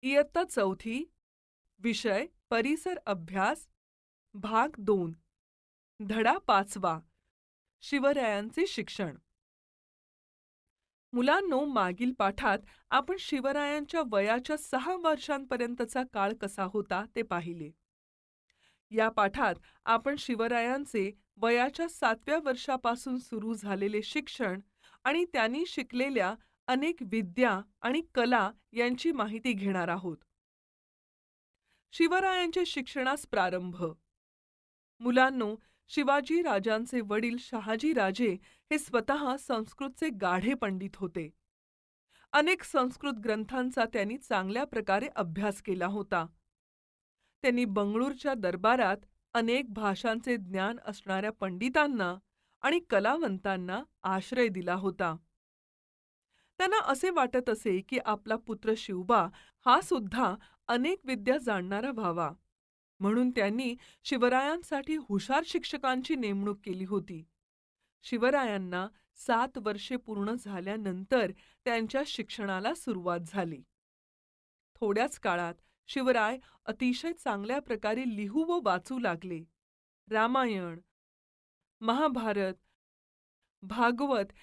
इयत्ता 4थी, विषय परिसर अभ्यास, भाग 2, धडा 5वा, शिवरायांचे शिक्षण. मुलांनो, मागील पाठात आपण शिवरायांच्या वयाच्या 6 वर्षांपर्यंतचा काळ कसा होता ते पाहिले. या पाठात आपण शिवरायांचे वयाच्या 7व्या वर्षापासून सुरू झालेले शिक्षण आणि त्यांनी शिकलेल्या अनेक विद्या आणि कला यांची माहिती घेणार आहोत. शिवरायांचे शिक्षणास प्रारंभ. मुलांनो, शिवाजी राजांचे वडील शहाजी राजे हे स्वतः संस्कृतचे गाढे पंडित होते. अनेक संस्कृत ग्रंथांचा त्यांनी चांगल्या प्रकारे अभ्यास केला होता. त्यांनी बंगळूरच्या दरबारात अनेक भाषांचे ज्ञान असणाऱ्या पंडितांना आणि कलावंतांना आश्रय दिला होता. त्यांना असे वाटत असे की आपला पुत्र शिवबा हा सुद्धा अनेक विद्या जाणणारा व्हावा, म्हणून त्यांनी शिवरायांसाठी हुशार शिक्षकांची नेमणूक केली होती. शिवरायांना 7 वर्षे पूर्ण झाल्यानंतर त्यांच्या शिक्षणाला सुरुवात झाली. थोड्याच काळात शिवराय अतिशय चांगल्या प्रकारे लिहू व वाचू लागले. रामायण, महाभारत, भागवत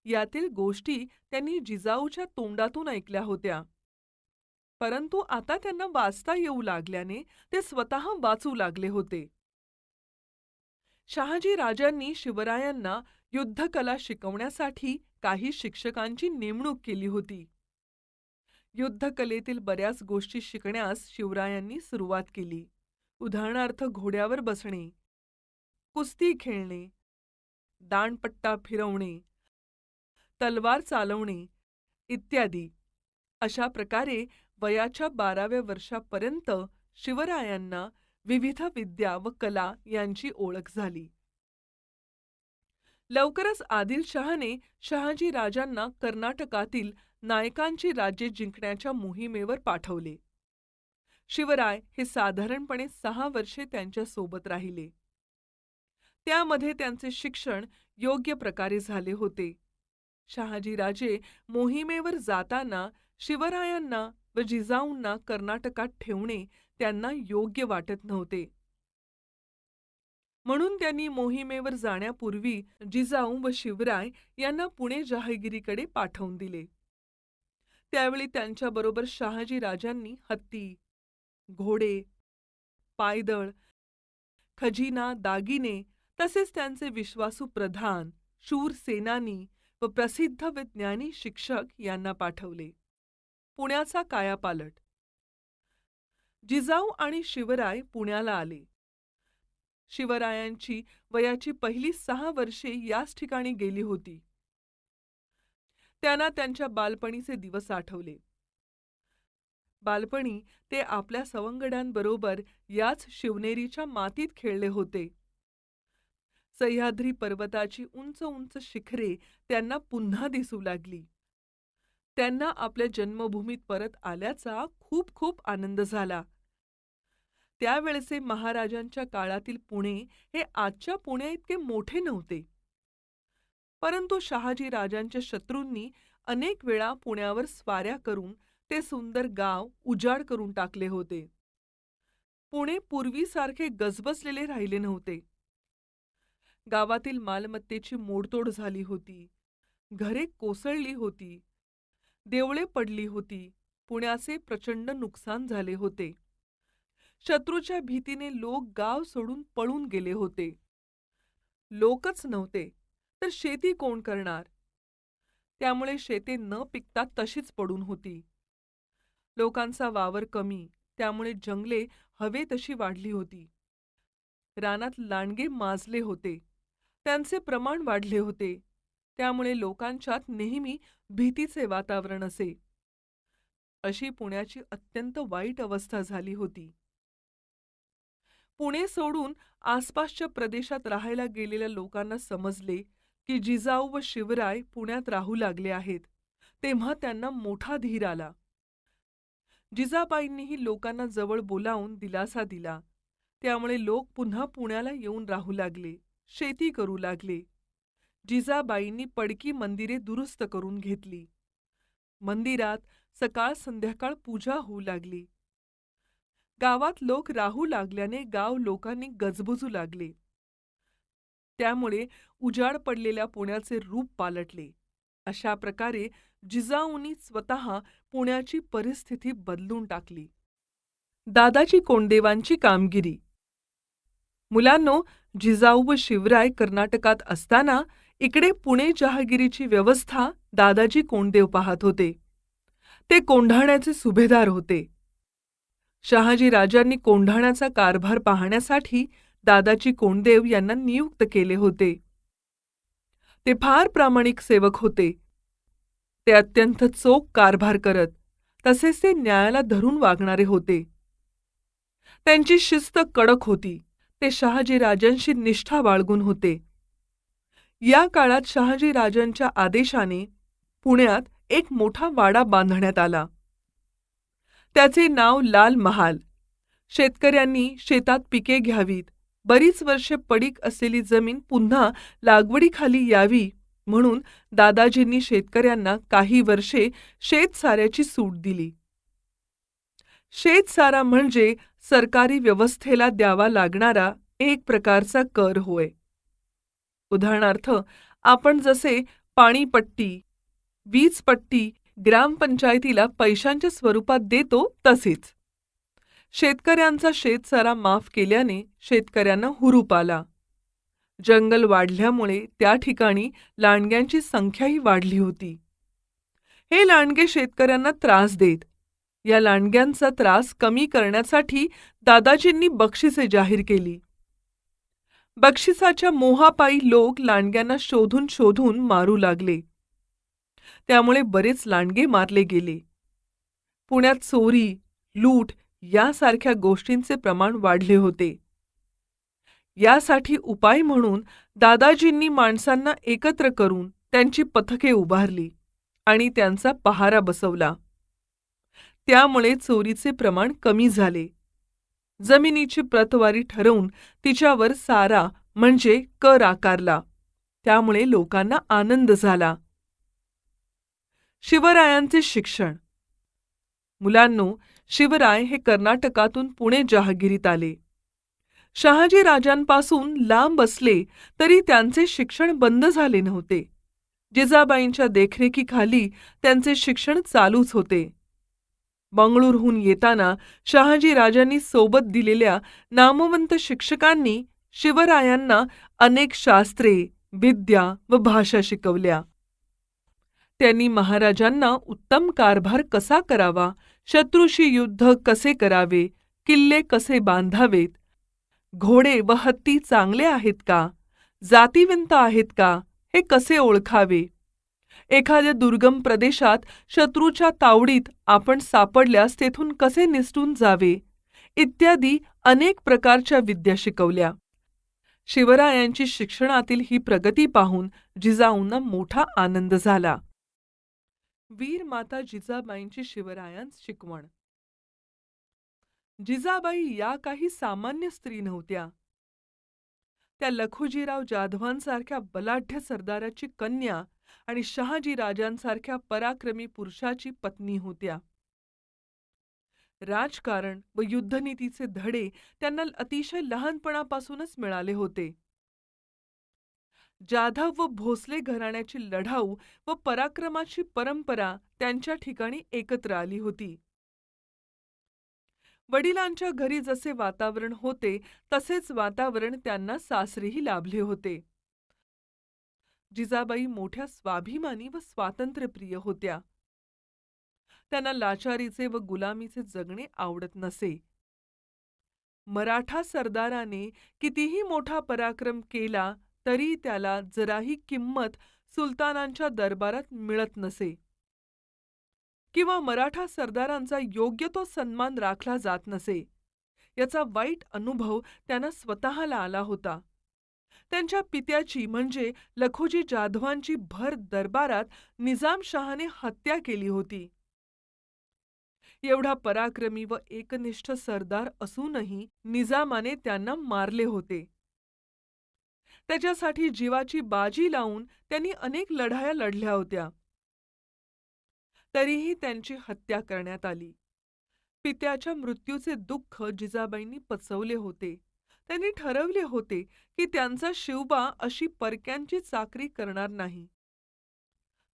यातील गोष्टी त्यांनी जिजाऊच्या तोंडातून ऐकल्या होत्या. परंतु आता त्यांना वाचता येऊ लागल्याने ते स्वतः वाचू लागले होते. शहाजी राजांनी शिवरायांना युद्धकला शिकवण्यासाठी काही शिक्षकांची नेमणूक केली होती. युद्धकलेतील बऱ्याच गोष्टी शिकण्यास शिवरायांनी सुरुवात केली. उदाहरणार्थ घोड्यावर बसणे, कुस्ती खेळणे, दांडपट्टा फिरवणे, तलवार चालवणे इत्यादी. अशा प्रकारे वयाच्या 12व्या वर्षापर्यंत शिवरायांना विविध विद्या व कला यांची ओळख झाली. लवकरच आदिलशहाने शहाजी राजांना कर्नाटकातील नायकांची राज्ये जिंकण्याच्या मोहिमेवर पाठवले. शिवराय हे साधारणपणे 6 वर्षे त्यांच्या सोबत राहिले. त्यामध्ये त्यांचे शिक्षण योग्य प्रकारे झाले होते. शहाजी राजे मोहिमेवर जाताना शिवरायांना व जिजाऊंना कर्नाटकात ठेवणे त्यांना योग्य वाटत नव्हते. म्हणून त्यांनी मोहिमेवर जाण्यापूर्वी जिजाऊ व शिवराय यांना पुणे जहागिरीकडे पाठवून दिले. त्यावेळी त्यांच्याबरोबर शहाजी राजांनी हत्ती, घोडे, पायदळ, खजिना, दागिने तसेच त्यांचे विश्वासू प्रधान, शूर सेनानी व प्रसिद्ध व ज्ञानी शिक्षक यांना पाठवले. पुण्याचा कायापालट. जिजाऊ आणि शिवराय पुण्याला आले. शिवरायांची वयाची पहिली 6 वर्षे याच ठिकाणी गेली होती. त्यांना त्यांच्या बालपणीचे दिवस आठवले. बालपणी ते आपल्या सवंगड्यांबरोबर याच शिवनेरीच्या मातीत खेळले होते. सह्याद्री पर्वताची उंच उंच शिखरे त्यांना पुन्हा दिसू लागली. त्यांना आपल्या जन्मभूमीत परत आल्याचा खूप खूप आनंद झाला. त्यावेळेचे महाराजांच्या काळातील पुणे हे आजच्या पुण्याइतके मोठे नव्हते. परंतु शहाजी राजांच्या शत्रूंनी अनेक वेळा पुण्यावर स्वाऱ्या करून ते सुंदर गाव उजाड करून टाकले होते. पुणे पूर्वीसारखे गजबजलेले राहिले नव्हते. गावातील मालमत्तेची मोडतोड झाली होती. घरे कोसळली होती. देवळे पडली होती. पुण्याचे प्रचंड नुकसान झाले होते. शत्रूच्या भीतीने लोक गाव सोडून पळून गेले होते. लोकच नव्हते तर शेती कोण करणार? त्यामुळे शेते न पिकता तशीच पडून होती. लोकांचा वावर कमी, त्यामुळे जंगले हवे तशी वाढली होती. रानात लांडगे माजले होते. त्यांचे प्रमाण वाढले होते. त्यामुळे लोकांच्यात नेहमी भीतीचे वातावरण असे. अशी पुण्याची अत्यंत वाईट अवस्था झाली होती. पुणे सोडून आसपासच्या प्रदेशात राहायला गेलेल्या लोकांना समजले की जिजाऊ व शिवराय पुण्यात राहू लागले आहेत. तेव्हा त्यांना मोठा धीर आला. जिजाबाईंनीही लोकांना जवळ बोलावून दिलासा दिला. त्यामुळे लोक पुन्हा पुण्याला येऊन राहू लागले, शेती करू लागले. जिजाबाईंनी पडकी मंदिरे दुरुस्त करून घेतली. मंदिरात सकाळ संध्याकाळ पूजा होऊ लागली. गावात लोक राहू लागल्याने गाव लोकांनी गजबजू लागले. त्यामुळे उजाड पडलेल्या पुण्याचे रूप पालटले. अशा प्रकारे जिजाऊंनी स्वतः पुण्याची परिस्थिती बदलून टाकली. दादाजी कोंडदेवांची कामगिरी. मुलांनो, जिजाऊ व शिवराय कर्नाटकात असताना इकडे पुणे जहागिरीची व्यवस्था दादाजी कोंडदेव पाहत होते. ते कोंढाण्याचे सुभेदार होते. शहाजी राजांनी कोंढाण्याचा कारभार पाहण्यासाठी दादाजी कोंडदेव यांना नियुक्त केले होते. ते फार प्रामाणिक सेवक होते. ते अत्यंत चोख कारभार करत, तसेच ते न्यायाला धरून वागणारे होते. त्यांची शिस्त कडक होती. ते शहाजी राजांशी निष्ठा बाळगून होते. या काळात शहाजी राजांच्या आदेशाने पुण्यात एक मोठा वाडा बांधण्यात आला. त्याचे नाव लाल महाल. शेतकऱ्यांनी शेतात पिके घ्यावीत, बरीच वर्षे पडीक असलेली जमीन पुन्हा लागवडीखाली यावी म्हणून दादाजींनी शेतकऱ्यांना काही वर्षे शेतसाऱ्याची सूट दिली. शेतसारा म्हणजे सरकारी व्यवस्थेला द्यावा लागणारा एक प्रकारचा कर होय. उदाहरणार्थ, आपण जसे पाणीपट्टी, वीजपट्टी ग्रामपंचायतीला पैशांच्या स्वरूपात देतो तसेच. शेतकऱ्यांचा शेतसारा माफ केल्याने शेतकऱ्यांना हुरूप आला. जंगल वाढल्यामुळे त्या ठिकाणी लांडग्यांची संख्याही वाढली होती. हे लांडगे शेतकऱ्यांना त्रास देत. या लांडग्यांचा त्रास कमी करण्यासाठी दादाजींनी बक्षिसे जाहीर केली. बक्षिसाच्या मोहापायी लोक लांडग्यांना शोधून शोधून मारू लागले. त्यामुळे बरेच लांडगे मारले गेले. पुण्यात चोरी, लूट यासारख्या गोष्टींचे प्रमाण वाढले होते. यासाठी उपाय म्हणून दादाजींनी माणसांना एकत्र करून त्यांची पथके उभारली आणि त्यांचा पहारा बसवला. त्यामुळे चोरीचे प्रमाण कमी झाले. जमिनीची प्रतवारी ठरवून तिच्यावर सारा म्हणजे कर आकारला. त्यामुळे लोकांना आनंद झाला. शिवरायांचे शिक्षण. मुलांनो, शिवराय हे कर्नाटकातून पुणे जहागिरीत आले. शहाजी राजांपासून लांब असले तरी त्यांचे शिक्षण बंद झाले नव्हते. जिजाबाईंच्या देखरेखीखाली त्यांचे शिक्षण चालूच होते. बंगळूरहून येताना शहाजी राजांनी सोबत दिलेल्या नामवंत शिक्षकांनी शिवरायांना अनेक शास्त्रे, विद्या व भाषा शिकवल्या. त्यांनी महाराजांना उत्तम कारभार कसा करावा, शत्रूशी युद्ध कसे करावे, किल्ले कसे बांधावेत, घोडे व हत्ती चांगले आहेत का, जातिवंत आहेत का, हे कसे ओळखावे, एखाद्या दुर्गम प्रदेशात शत्रूच्या तावडीत आपण सापडल्यास तेथून कसे निसटून जावे, इत्यादी अनेक प्रकारच्या विद्या शिकवल्या. शिवरायांची शिक्षणातील ही प्रगती पाहून जिजाऊंना मोठा आनंद झाला. वीर माता जिजाबाईंची शिवरायांस शिकवण. जिजाबाई या काही सामान्य स्त्री नव्हत्या. त्या लखुजीराव जाधवांसारख्या बलाढ्य सरदाराची कन्या आणि शहाजी राजांसारख्या पराक्रमी पुरुषाची पत्नी होत्या. राजकारण व युद्धनीतीचे धडे त्यांना अतिशय लहानपणापासूनच मिळाले होते. जाधव व भोसले घराण्याची लढाऊ व पराक्रमाची परंपरा त्यांच्या ठिकाणी एकत्र आली होती. वडिलांच्या घरी जसे वातावरण होते तसेच वातावरण त्यांना सासरीही लाभले होते. जिजाबाई मोठ्या स्वाभिमानी व स्वातंत्र्यप्रिय होत्या. त्यांना लाचारीचे व गुलामीचे जगणे आवडत नसे. मराठा सरदाराने कितीही मोठा पराक्रम केला तरी त्याला जराही किंमत सुलतानांच्या दरबारात मिळत नसे किंवा मराठा सरदारांचा योग्य तो सन्मान राखला जात नसे. याचा वाईट अनुभव त्यांना स्वतःला आला होता. त्यांच्या पित्याची म्हणजे लखुजी जाधवांची भर दरबारात निजामशहाने हत्या केली होती. एवढा पराक्रमी व एकनिष्ठ सरदार असूनही निजामाने त्यांना मारले होते. त्याच्यासाठी जीवाची बाजी लावून त्यांनी अनेक लढाया लढल्या होत्या. तरीही त्यांची हत्या करण्यात आली. पित्याच्या मृत्यूचे दुःख जिजाबाईंनी पचवले होते. त्यांनी ठरवले होते की त्यांचा शिवबा अशी परक्यांची चाकरी करणार नाही.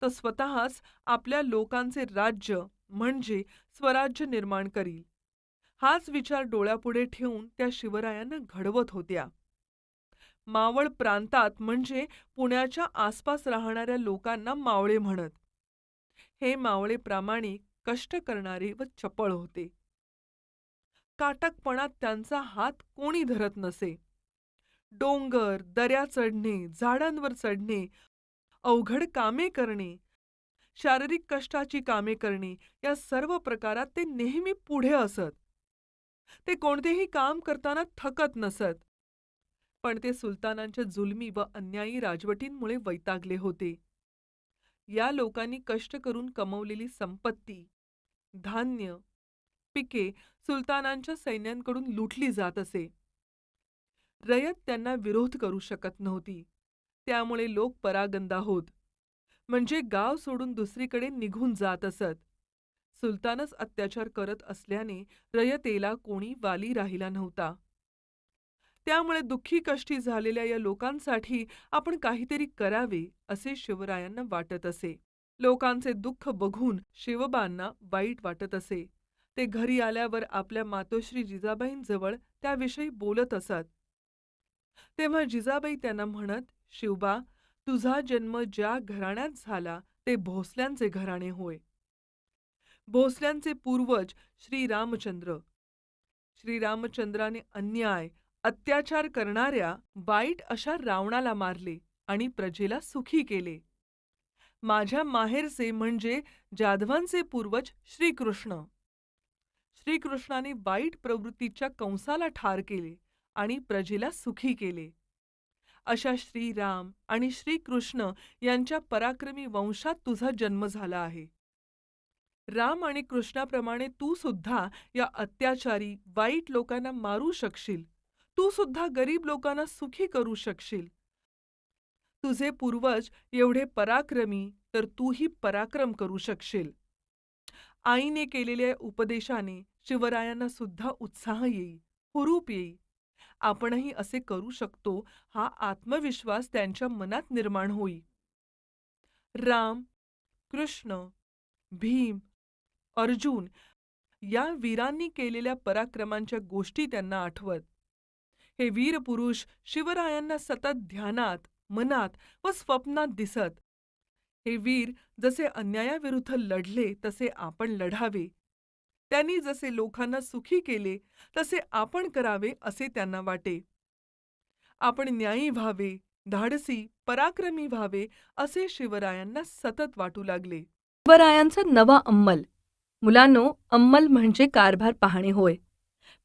तो स्वतःच आपल्या लोकांचे राज्य म्हणजे स्वराज्य निर्माण करील. हाच विचार डोळ्यापुढे ठेवून त्या शिवरायांना घडवत होत्या. मावळ प्रांतात म्हणजे पुण्याच्या आसपास राहणाऱ्या लोकांना मावळे म्हणत. हे मावळे प्रामाणिक, कष्ट करणारे व चपळ होते. काटकपणात त्यांचा हात कोणी धरत नसे. डोंगर, दऱ्या चढणे, झाडांवर चढणे, अवघड कामे करणे, शारीरिक कष्टाची कामे करणे या सर्व प्रकारात ते नेहमी पुढे असत. ते कोणतेही काम करताना थकत नसत. पण ते सुलतानांच्या जुलमी व अन्यायी राजवटींमुळे वैतागले होते. या लोकांनी कष्ट करून कमवलेली संपत्ती, धान्य, पिके सुलतानांच्या सैन्यांकडून लुटली जात असे. रयत त्यांना विरोध करू शकत नव्हती. त्यामुळे लोक परागंदा होत, म्हणजे गाव सोडून दुसरीकडे निघून जात असत. सुलतानच अत्याचार करत असल्याने रयतेला कोणी वाली राहिला नव्हता. त्यामुळे दुःखी कष्टी झालेल्या या लोकांसाठी आपण काहीतरी करावे असे शिवरायांना वाटत असे. लोकांचे दुःख बघून शिवबांना वाईट वाटत असे. ते घरी आल्यावर आपल्या मातोश्री जिजाबाईंजवळ त्याविषयी बोलत असत. तेव्हा जिजाबाई त्यांना म्हणत, शिवबा, तुझा जन्म ज्या घराण्यात झाला ते भोसल्यांचे घराणे होय. भोसल्यांचे पूर्वज श्रीरामचंद्र. श्रीरामचंद्राने अन्याय, अत्याचार करणाऱ्या वाईट अशा रावणाला मारले आणि प्रजेला सुखी केले. माझ्या माहेरचे म्हणजे जाधवांचे पूर्वज श्रीकृष्ण. श्रीकृष्णाने वाईट प्रवृत्तीच्या कंसाला ठार केले आणि प्रजेला सुखी केले. अशा श्रीराम आणि श्रीकृष्ण यांच्या पराक्रमी वंशात तुझा जन्म झाला आहे. राम आणि कृष्णाप्रमाणे तू सुद्धा या अत्याचारी वाईट लोकांना मारू शकशील. तू सुद्धा गरीब लोकांना सुखी करू शकशील. तुझे पूर्वज एवढे पराक्रमी तर तूही पराक्रम करू शकशील. आईने केलेल्या उपदेशाने शिवरायांना सुद्धा उत्साह येईल, हुरूप येईल. आपणही असे करू शकतो हा आत्मविश्वास त्यांच्या मनात निर्माण होईल. राम, कृष्ण, भीम, अर्जुन या वीरांनी केलेल्या पराक्रमांच्या गोष्टी त्यांना आठवत. हे वीर पुरुष शिवरायांना सतत ध्यानात, मनात व स्वप्नात दिसत. हे वीर जसे अन्यायाविरुद्ध लढले तसे आपण लढावे. त्यांनी जसे लोकांना सुखी केले तसे आपण करावे असे त्यांना वाटे. आपण न्यायी व्हावे, धाडसी, पराक्रमी व्हावे असे शिवरायांना सतत वाटू लागले. शिवरायांचा नवा अंमल. मुलांनो, अंमल म्हणजे कारभार पाहणे होय.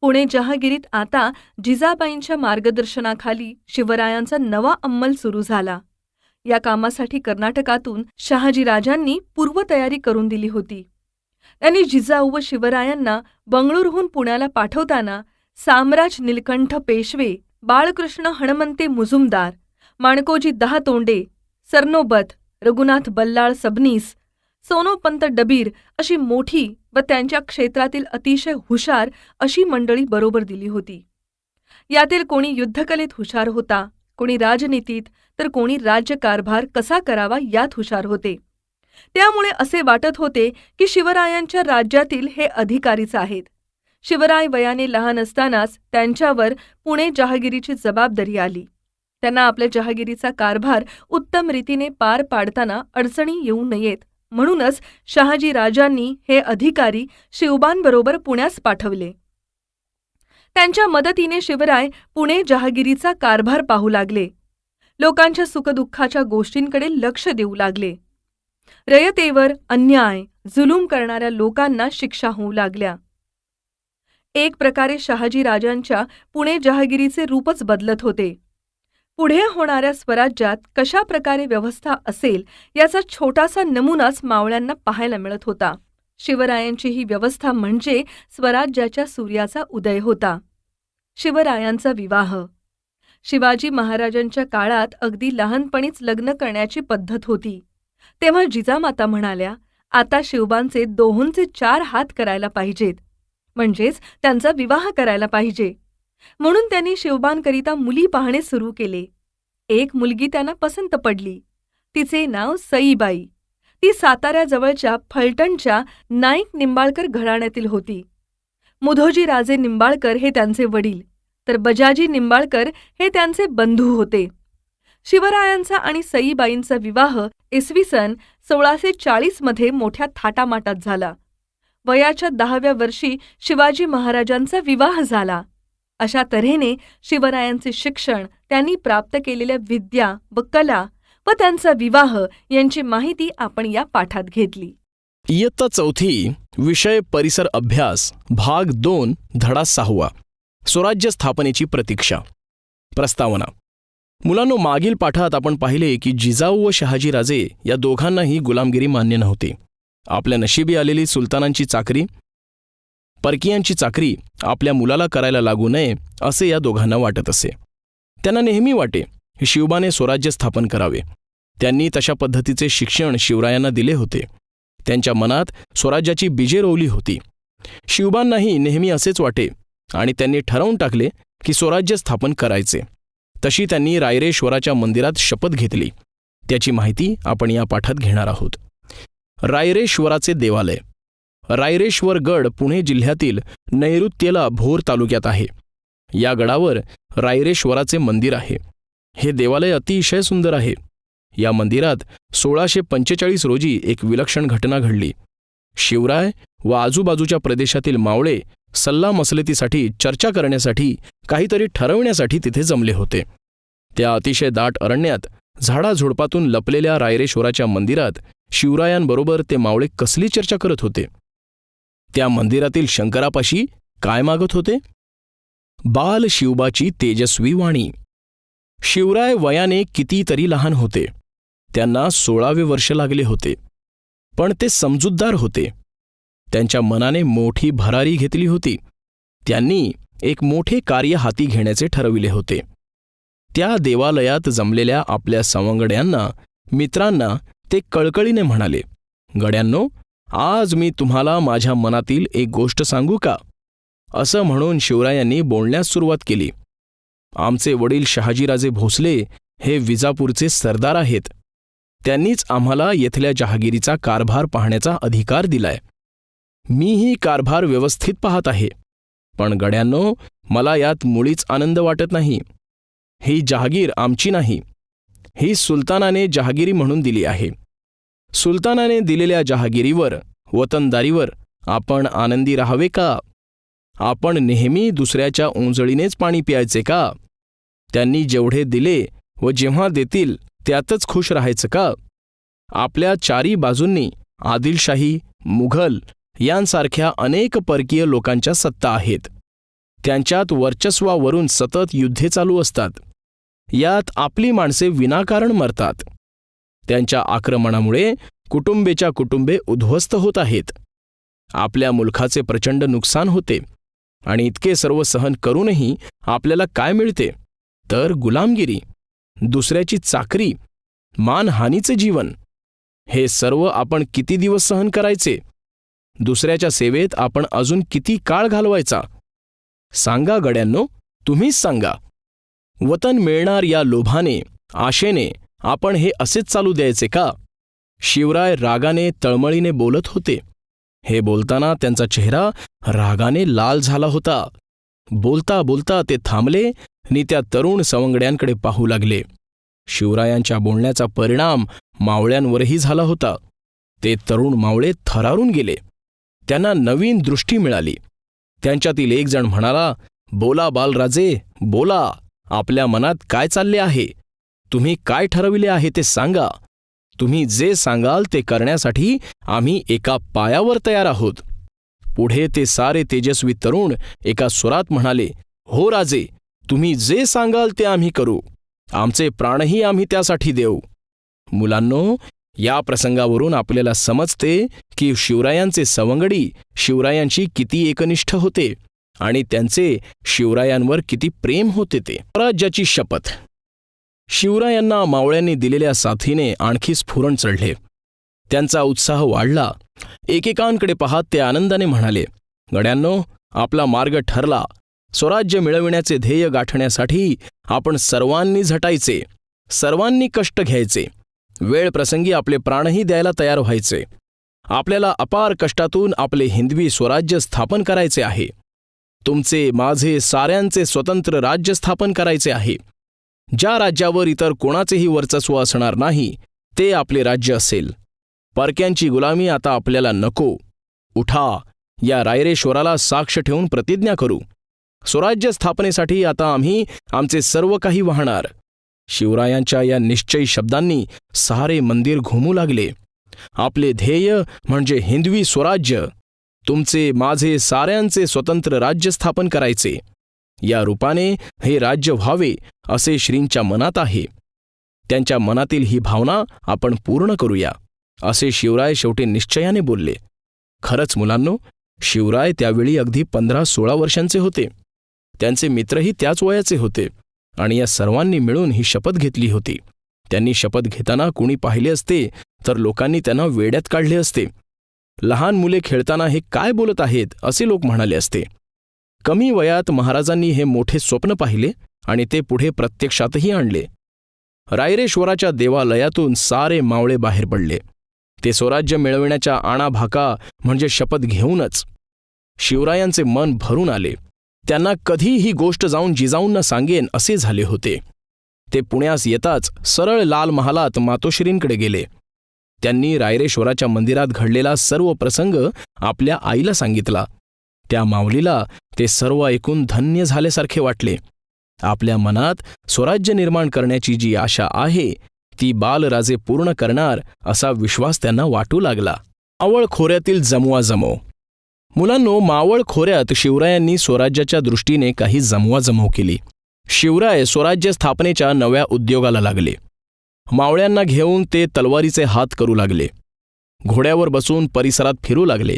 पुणे जहागिरीत आता जिजाबाईंच्या मार्गदर्शनाखाली शिवरायांचा नवा अंमल सुरू झाला. या कामासाठी कर्नाटकातून शहाजीराजांनी पूर्वतयारी करून दिली होती. त्यांनी जिजाऊ व शिवरायांना बंगळुरूहून पुण्याला पाठवताना साम्राज नीलकंठ पेशवे, बाळकृष्ण हणमंते मुजुमदार, माणकोजी दहातोंडे, सरनोबत, रघुनाथ बल्लाळ सबनीस, सोनोपंत डबीर अशी मोठी व त्यांच्या क्षेत्रातील अतिशय हुशार अशी मंडळी बरोबर दिली होती. यातील कोणी युद्धकलेत हुशार होता, कोणी राजनीतीत, तर कोणी राज्यकारभार कसा करावा यात हुशार होते. त्यामुळे असे वाटत होते की शिवरायांच्या राज्यातील हे अधिकारीच आहेत. शिवराय वयाने लहान असतानाच त्यांच्यावर पुणे जहागिरीची जबाबदारी आली. त्यांना आपल्या जहागिरीचा कारभार उत्तम रीतीने पार पाडताना अडचणी येऊ नयेत म्हणूनच शहाजीराजांनी हे अधिकारी शिवबांबरोबर पुण्यास पाठवले. त्यांच्या मदतीने शिवराय पुणे जहागिरीचा कारभार पाहू लागले. लोकांच्या सुखदुःखाच्या गोष्टींकडे लक्ष देऊ लागले. रयतेवर अन्याय, जुलूम करणाऱ्या लोकांना शिक्षा होऊ लागल्या. एक प्रकारे शहाजीराजांच्या पुणे जहागिरीचे रूपच बदलत होते. पुढे होणाऱ्या स्वराज्यात कशा प्रकारे व्यवस्था असेल याचा छोटासा नमुनाच मावळ्यांना पाहायला मिळत होता. शिवरायांची ही व्यवस्था म्हणजे स्वराज्याच्या सूर्याचा उदय होता. शिवरायांचा विवाह. शिवाजी महाराजांच्या काळात अगदी लहानपणीच लग्न करण्याची पद्धत होती. तेव्हा जिजामाता म्हणाल्या, आता शिवबांचे दोहोंचे 4 हात करायला पाहिजेत, म्हणजेच त्यांचा विवाह करायला पाहिजे. म्हणून त्यांनी शिवबांकरिता मुली पाहणे सुरू केले. एक मुलगी त्यांना पसंत पडली. तिचे नाव सईबाई. ती साताऱ्याजवळच्या फलटणच्या नाईक निंबाळकर घराण्यातील होती. मुधोजी राजे निंबाळकर हे त्यांचे वडील, तर बजाजी निंबाळकर हे त्यांचे बंधू होते. शिवरायांचा आणि सईबाईंचा विवाह इसवी सन 1640 मध्ये मोठ्या थाटामाटात झाला. वयाच्या 10व्या वर्षी शिवाजी महाराजांचा विवाह झाला. अशा तऱ्हेने शिवरायांचे शिक्षण, त्यांनी प्राप्त केलेल्या विद्या व कला व त्यांचा विवाह यांची माहिती आपण या पाठात घेतली. इयत्ता 4 विषय परिसर अभ्यास भाग 2 धडा 6 स्वराज्य स्थापनेची प्रतीक्षा. प्रस्तावना. मुलांनो, मागील पाठात आपण पाहिले की जिजाऊ व शहाजीराजे या दोघांनाही गुलामगिरी मान्य नव्हती. आपल्या नशिबी आलेली सुलतानांची चाकरी, परकीयांची चाकरी आपल्या मुलाला करायला लागू नये असे या दोघांना वाटत असे. त्यांना नेहमी वाटे शिवबाने स्वराज्य स्थापन करावे. त्यांनी तशा पद्धतीचे शिक्षण शिवरायांना दिले होते. त्यांच्या मनात स्वराज्याची बीजे रोवली होती. शिवबांनाही नेहमी असेच वाटे आणि त्यांनी ठरवून टाकले की स्वराज्य स्थापन करायचे. तशी त्यांनी रायरेश्वराच्या मंदिरात शपथ घेतली. त्याची माहिती आपण या पाठात घेणार आहोत. रायरेश्वराचे देवालय. रायरेश्वर गड पुणे जिल्ह्यातील नैऋत्येला भोर तालुक्यात आहे. या गडावर रायरेश्वराचे मंदिर आहे. हे देवालय अतिशय सुंदर आहे. या मंदिरात 1645 रोजी एक विलक्षण घटना घडली. शिवराय व आजूबाजूच्या प्रदेशातील मावळे सल्लामसलतीसाठी, चर्चा करण्यासाठी, काहीतरी ठरवण्यासाठी तिथे जमले होते. त्या अतिशय दाट अरण्यात झाडाझुडपातून लपलेल्या रायरेश्वराच्या मंदिरात शिवरायांबरोबर ते मावळे कसली चर्चा करत होते? त्या मंदिरातील शंकरापाशी काय मागत होते? बाल शिवबाची तेजस्वी वाणी. शिवराय वयाने कितीतरी लहान होते. त्यांना 16वे वर्ष लागले होते. पण ते समजूतदार होते. त्यांच्या मनाने मोठी भरारी घेतली होती. त्यांनी एक मोठे कार्य हाती घेण्याचे ठरविले होते. त्या देवालयात जमलेल्या आपल्या सवंगड्यांना, मित्रांना ते कळकळीने म्हणाले, गड्यांनो, आज मी तुम्हाला माझ्या मनातील एक गोष्ट सांगू का? असं म्हणून शिवरायांनी बोलण्यास सुरुवात केली. आमचे वडील शहाजीराजे भोसले हे विजापूरचे सरदार आहेत. त्यांनीच आम्हाला येथल्या जहागिरीचा कारभार पाहण्याचा अधिकार दिलाय. मीही कारभार व्यवस्थित पाहत आहे. पण गड्यांनो, मला यात मुळीच आनंद वाटत नाही. ही जहागीर आमची नाही. ही सुलतानाने जहागिरी म्हणून दिली आहे. सुलतानाने दिलेल्या जहागिरीवर, वतनदारीवर आपण आनंदी राहावे का? आपण नेहमी दुसऱ्याच्या ओंजळीनेच पाणी प्यायचे का? त्यांनी जेवढे दिले व जेव्हा देतील त्यातच खुश राहायचं का? आपल्या चारी बाजूंनी आदिलशाही, मुघल यांसारख्या अनेक परकीय लोकांच्या सत्ता आहेत. त्यांच्यात वर्चस्वावरून सतत युद्धे चालू असतात. यात आपली माणसे विनाकारण मरतात. त्यांच्या आक्रमणामुळे कुटुंबेच्या कुटुंबे उद्ध्वस्त होत आहेत. आपल्या मुलखाचे प्रचंड नुकसान होते. आणि इतके सर्व सहन करूनही आपल्याला काय मिळते? तर गुलामगिरी, दुसऱ्याची चाकरी, मानहानीचे जीवन. हे सर्व आपण किती दिवस सहन करायचे? दुसऱ्याच्या सेवेत आपण अजून किती काळ घालवायचा? सांगा गड्यांनो, तुम्हीच सांगा. वतन मिळणार या लोभाने, आशेने आपण हे असेच चालू द्यायचे का? शिवराय रागाने, तळमळीने बोलत होते. हे बोलताना त्यांचा चेहरा रागाने लाल झाला होता. बोलता बोलता ते थांबले आणि त्या तरुण सवंगड्यांकडे पाहू लागले. शिवरायांच्या बोलण्याचा परिणाम मावळ्यांवरही झाला होता. ते तरुण मावळे थरारून गेले. त्यांना नवीन दृष्टी मिळाली. त्यांच्यातील एक जण म्हणाला, बोला बालराजे, बोला. आपल्या मनात काय चालले आहे? तुम्ही काय ठरविले आहे ते सांगा. तुम्ही जे सांगाल ते करण्यासाठी आम्ही एका पायावर तयार आहोत. पुढे ते सारे तेजस्वी तरुण एका स्वरात म्हणाले, हो राजे, तुम्ही जे सांगाल ते आम्ही करू. आमचे प्राणही आम्ही त्यासाठी देऊ. मुलांनो, या प्रसंगावरून आपल्याला समजते की शिवरायांचे सवंगडी शिवरायांशी किती एकनिष्ठ होते आणि त्यांचे शिवरायांवर किती प्रेम होते. ते स्वराज्याची शपथ. शिवरायांना मावळ्यांनी दिलेल्या साथीने आणखी स्फुरण चढले. त्यांचा उत्साह वाढला. एकेकांकडे पाहत ते आनंदाने म्हणाले, गड्यांनो, आपला मार्ग ठरला. स्वराज्य मिळविण्याचे ध्येय गाठण्यासाठी आपण सर्वांनी झटायचे, सर्वांनी कष्ट घ्यायचे, वेळ प्रसंगी आपले प्राणही द्यायला तयार व्हायचे. आपल्याला अपार कष्टातून आपले हिंदवी स्वराज्य स्थापन करायचे आहे. तुमचे, माझे, साऱ्यांचे स्वतंत्र राज्य स्थापन करायचे आहे. ज्या राज्यावर इतर कोणाचेही वर्चस्व असणार नाही, ते आपले राज्य असेल. परक्यांची गुलामी आता आपल्याला नको. उठा, या रायरेश्वराला साक्ष ठेवून प्रतिज्ञा करू. स्वराज्य स्थापनेसाठी आता आम्ही आमचे सर्व काही वाहणार. शिवरायांच्या या निश्चयी शब्दांनी सारे मंदिर घुमू लागले. आपले ध्येय म्हणजे हिंदवी स्वराज्य, तुमचे, माझे, साऱ्यांचे स्वतंत्र राज्य स्थापन करायचे. या रूपाने हे राज्य व्हावे असे श्रींच्या मनात आहे. त्यांच्या मनातील ही भावना आपण पूर्ण करूया, असे शिवराय शेवटी निश्चयाने बोलले. खरंच मुलांनो, शिवराय त्यावेळी अगदी 15-16 वर्षांचे होते. त्यांचे मित्रही त्याच वयाचे होते आणि या सर्वांनी मिळून ही शपथ घेतली होती. त्यांनी शपथ घेताना कुणी पाहिले असते तर लोकांनी त्यांना वेड्यात काढले असते. लहान मुले खेळताना हे काय बोलत आहेत असे लोक म्हणाले असते. कमी वयात महाराजांनी हे मोठे स्वप्न पाहिले आणि ते पुढे प्रत्यक्षातही आणले. रायरेश्वराच्या देवालयातून सारे मावळे बाहेर पडले. ते स्वराज्य मिळविण्याच्या आणाभाका म्हणजे शपथ घेऊनच. शिवरायांचे मन भरून आले. त्यांना कधी ही गोष्ट जाऊन जिजाऊंना सांगेन असे झाले होते. ते पुण्यास येताच सरळ लाल महालात मातोश्रींकडे गेले. त्यांनी रायरेश्वराच्या मंदिरात घडलेला सर्व प्रसंग आपल्या आईला सांगितला. त्या माऊलीला ते सर्व ऐकून धन्य झाल्यासारखे वाटले. आपल्या मनात स्वराज्य निर्माण करण्याची जी आशा आहे ती बालराजे पूर्ण करणार असा विश्वास त्यांना वाटू लागला. मावळ खोऱ्यातील जमवाजमव. मुलांनो, मावळ खोऱ्यात शिवरायांनी स्वराज्याच्या दृष्टीने काही जमवाजमव केली. शिवराय स्वराज्य स्थापनेच्या नव्या उद्योगाला लागले. मावळ्यांना घेऊन ते तलवारीचे हात करू लागले. घोड्यावर बसून परिसरात फिरू लागले.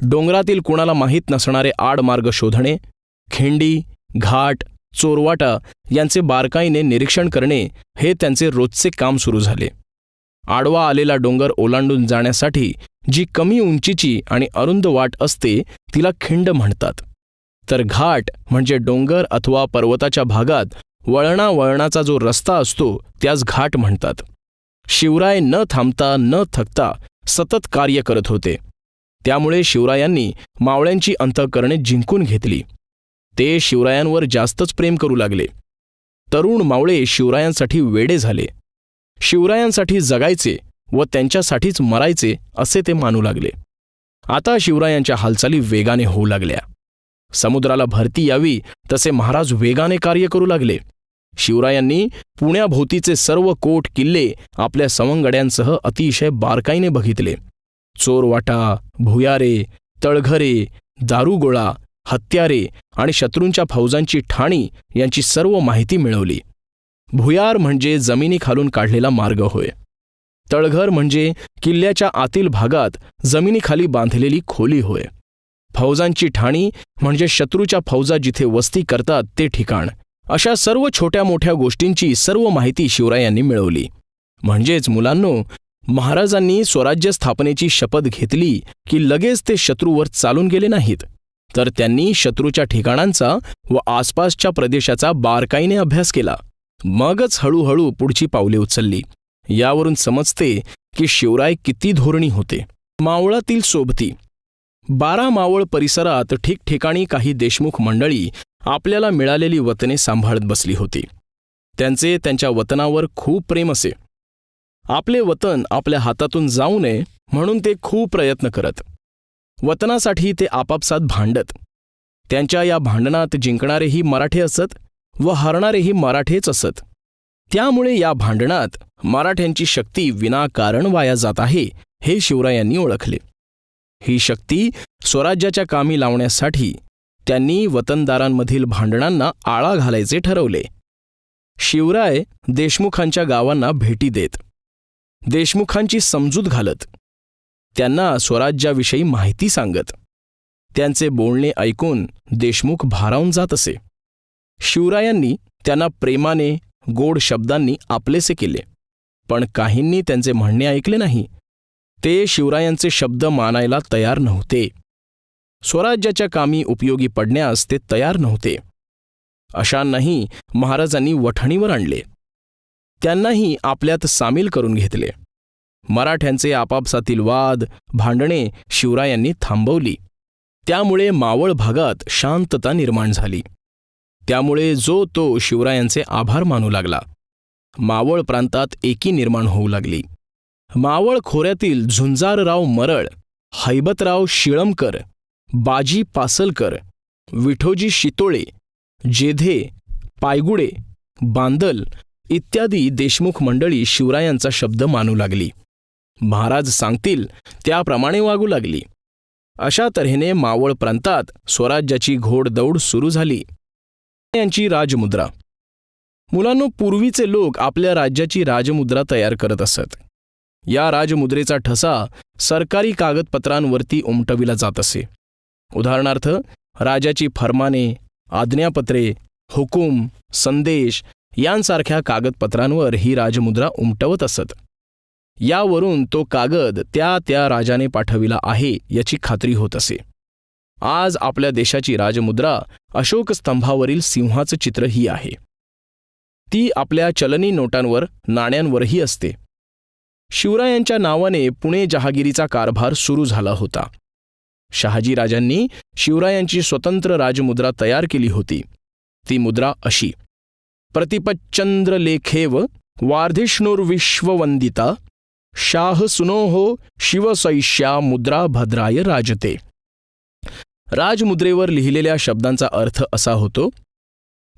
डोंगरातील कुणाला माहीत नसणारे आडमार्ग शोधणे, खिंडी, घाट, चोरवाटा यांचे बारकाईने निरीक्षण करणे हे त्यांचे रोजचे काम सुरू झाले. आडवा आलेला डोंगर ओलांडून जाण्यासाठी जी कमी उंचीची आणि अरुंद वाट असते तिला खिंड म्हणतात. तर घाट म्हणजे डोंगर अथवा पर्वताच्या भागात वळणावळणाचा जो रस्ता असतो त्यास घाट म्हणतात. शिवराय न थांबता न थकता सतत कार्य करत होते. त्यामुळे शिवरायांनी मावळ्यांची अंतःकरणे जिंकून घेतली. ते शिवरायांवर जास्तच प्रेम करू लागले. तरुण मावळे शिवरायांसाठी वेडे झाले. शिवरायांसाठी जगायचे व त्यांच्यासाठीच मरायचे असे ते मानू लागले. आता शिवरायांच्या हालचाली वेगाने होऊ लागल्या. समुद्राला भरती यावी तसे महाराज वेगाने कार्य करू लागले. शिवरायांनी पुण्याभोवतीचे सर्व कोट किल्ले आपल्या सवंगड्यांसह अतिशय बारकाईने बघितले. चोरवाटा, भुयारे, तळघरे, दारुगोळा, हत्यारे आणि शत्रूंच्या फौजांची ठाणी यांची सर्व माहिती मिळवली. भुयार म्हणजे जमिनीखालून काढलेला मार्ग होय. तळघर म्हणजे किल्ल्याच्या आतील भागात जमिनीखाली बांधलेली खोली होय. फौजांची ठाणी म्हणजे शत्रूच्या फौजा जिथे वस्ती करतात ते ठिकाण. अशा सर्व छोट्या मोठ्या गोष्टींची सर्व माहिती शिवरायांनी मिळवली. म्हणजेच मुलांनो, महाराजांनी स्वराज्य स्थापनेची शपथ घेतली की लगेच ते शत्रूवर चालून गेले नाहीत, तर त्यांनी शत्रूच्या ठिकाणांचा व आसपासच्या प्रदेशाचा बारकाईने अभ्यास केला. मगच हळूहळू पुढची पावले उचलली. यावरून समजते की शिवराय किती धोरणी होते. मावळातील सोबती. 12 मावळ परिसरात ठिकठिकाणी काही देशमुख मंडळी आपल्याला मिळालेली वतने सांभाळत बसली होती. त्यांचे त्यांच्या वतनावर खूप प्रेम असे. आपले वतन आपल्या हातातून जाऊ नये म्हणून ते खूप प्रयत्न करत. वतनासाठी ते आपापसात भांडत. त्यांच्या या भांडणात जिंकणारेही मराठे असत व हरणारेही मराठेच असत. त्यामुळे या भांडणात मराठ्यांची शक्ती विनाकारण वाया जात आहे हे शिवरायांनी ओळखले. ही शक्ती स्वराज्याच्या कामी लावण्यासाठी त्यांनी वतनदारांमधील भांडणांना आळा घालायचे ठरवले. शिवराय देशमुखांच्या गावांना भेटी देत, देशमुखांची समजूत घालत, त्यांना स्वराज्याविषयी माहिती सांगत. त्यांचे बोलणे ऐकून देशमुख भारावून जात असे. शिवरायांनी त्यांना प्रेमाने गोड शब्दांनी आपलेसे केले, पण काहींनी त्यांचे म्हणणे ऐकले नाही. ते शिवरायांचे शब्द मानायला तयार नव्हते. स्वराज्याच्या कामी उपयोगी पडण्यास ते तयार नव्हते. अशांनाही महाराजांनी वठणीवर आणले. त्यांनाही आपल्यात सामील करून घेतले. मराठ्यांचे आपापसातील वाद, भांडणे शिवरायांनी थांबवली. त्यामुळे मावळ भागात शांतता निर्माण झाली. त्यामुळे जो तो शिवरायांचे आभार मानू लागला. मावळ प्रांतात एकी निर्माण होऊ लागली. मावळ खोऱ्यातील झुंजारराव मरळ, हैबतराव शिळमकर, बाजी पासलकर, विठोजी शितोळे, जेधे, पायगुडे, बांदल इत्यादी देशमुख मंडळी शिवरायांचा शब्द मानू लागली. महाराज सांगतील त्याप्रमाणे वागू लागली. अशा तऱ्हेने मावळ प्रांतात स्वराज्याची घोडदौड सुरू झाली. यांची राजमुद्रा. मुलांनो, पूर्वीचे लोक आपल्या राज्याची राजमुद्रा तयार करत असत. या राजमुद्रेचा ठसा सरकारी कागदपत्रांवरती उमटविला जात असे. उदाहरणार्थ, राजाची फरमाने, आज्ञापत्रे, हुकूम, संदेश यांसारख्या कागदपत्रांवर ही राजमुद्रा उमटवत असत. यावरून तो कागद त्या राजाने पाठविला आहे याची खात्री होत असे. आज आपल्या देशाची राजमुद्रा अशोक स्तंभावरील सिंहाचं चित्र ही आहे. ती आपल्या चलनी नोटांवर, नाण्यांवरही असते. शिवरायांच्या नावाने पुणे जहागिरीचा कारभार सुरू झाला होता. शहाजीराजांनी शिवरायांची स्वतंत्र राजमुद्रा तयार केली होती. ती मुद्रा अशी: प्रतिपच्चंद्रलेखेव वार्धिष्णुर्विश्ववंदिता शाह सुनोहो शिवसैष्या मुद्रा भद्राय राजते. राजमुद्रेवर लिहिलेल्या शब्दांचा अर्थ असा होतो: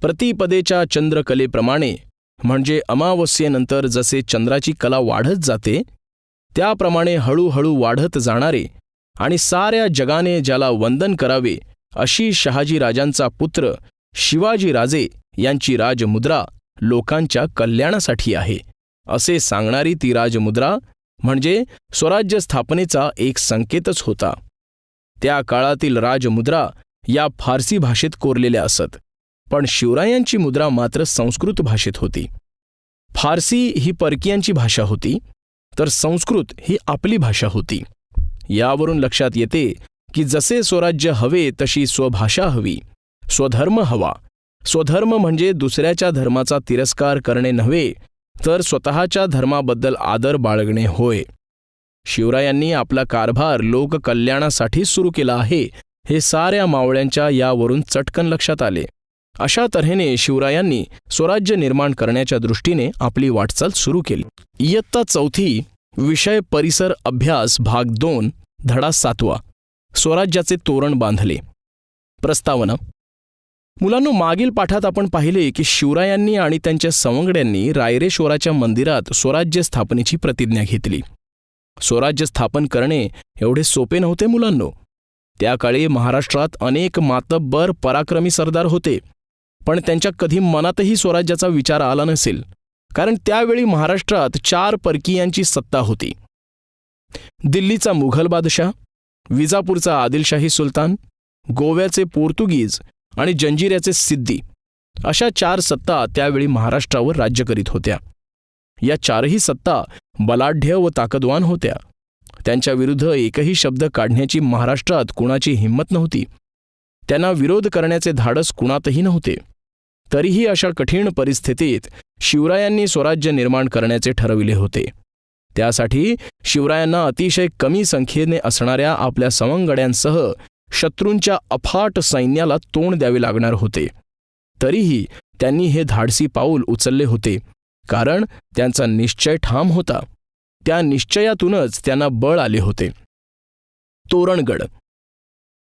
प्रतिपदेच्या चंद्रकलेप्रमाणे, म्हणजे अमावस्येनंतर जसे चंद्राची कला वाढत जाते त्याप्रमाणे हळूहळू वाढत जाणारे आणि साऱ्या जगाने ज्याला वंदन करावे अशी शहाजीराजांचा पुत्र शिवाजीराजे यांची राजमुद्रा लोकांच्या कल्याणासाठी आहे, असे सांगणारी ती राजमुद्रा म्हणजे स्वराज्य स्थापनेचा एक संकेतच होता. त्या काळातील राजमुद्रा या फारसी भाषेत कोरलेल्या असत, पण शिवरायांची मुद्रा मात्र संस्कृत भाषेत होती. फारसी ही परकीयांची भाषा होती, तर संस्कृत ही आपली भाषा होती. यावरून लक्षात येते की जसे स्वराज्य हवे तशी स्वभाषा हवी, स्वधर्म हवा. स्वधर्म म्हणजे दुसऱ्याच्या धर्माचा तिरस्कार करणे नव्हे, तर स्वतःच्या धर्माबद्दल आदर बाळगणे होय. शिवरायांनी आपला कारभार लोककल्याणासाठी सुरू केला आहे हे साऱ्या मावळ्यांच्या यावरून चटकन लक्षात आले. अशा तऱ्हेने शिवरायांनी स्वराज्य निर्माण करण्याच्या दृष्टीने आपली वाटचाल सुरू केली. इयत्ता 4 विषय परिसर अभ्यास भाग 2 धडा 7 स्वराज्याचे तोरण बांधले. प्रस्तावना. मुलांनो, मागील पाठात आपण पाहिले की शिवरायांनी आणि त्यांच्या सवंगड्यांनी रायरेश्वराच्या मंदिरात स्वराज्य स्थापनेची प्रतिज्ञा घेतली. स्वराज्य स्थापन करणे एवढे सोपे नव्हते मुलांनो. त्या काळी महाराष्ट्रात अनेक मातब्बर पराक्रमी सरदार होते, पण त्यांच्या कधी मनातही स्वराज्याचा विचार आला नसेल, कारण त्यावेळी महाराष्ट्रात 4 परकीयांची सत्ता होती. दिल्लीचा मुघल बादशाह, विजापूरचा आदिलशाही सुलतान, गोव्याचे पोर्तुगीज आणि जंजिऱ्याचे सिद्दी अशा 4 सत्ता त्यावेळी महाराष्ट्रावर राज्य करीत होत्या. या 4ही सत्ता बलाढ्य व ताकदवान होत्या. त्यांच्या विरुद्ध एकही शब्द काढण्याची महाराष्ट्रात कुणाची हिंमत नव्हती. त्यांना विरोध करण्याचे धाडस कुणातही नव्हते. तरीही अशा कठीण परिस्थितीत शिवरायांनी स्वराज्य निर्माण करण्याचे ठरविले होते. त्यासाठी शिवरायांना अतिशय कमी संख्येने असणाऱ्या आपल्या सवंगड्यांसह शत्रूंच्या अफाट सैन्याला तोंड द्यावे लागणार होते. तरीही त्यांनी हे धाडसी पाऊल उचलले होते, कारण त्यांचा निश्चय ठाम होता. त्या निश्चयातूनच त्यांना बळ आले होते. तोरणगड.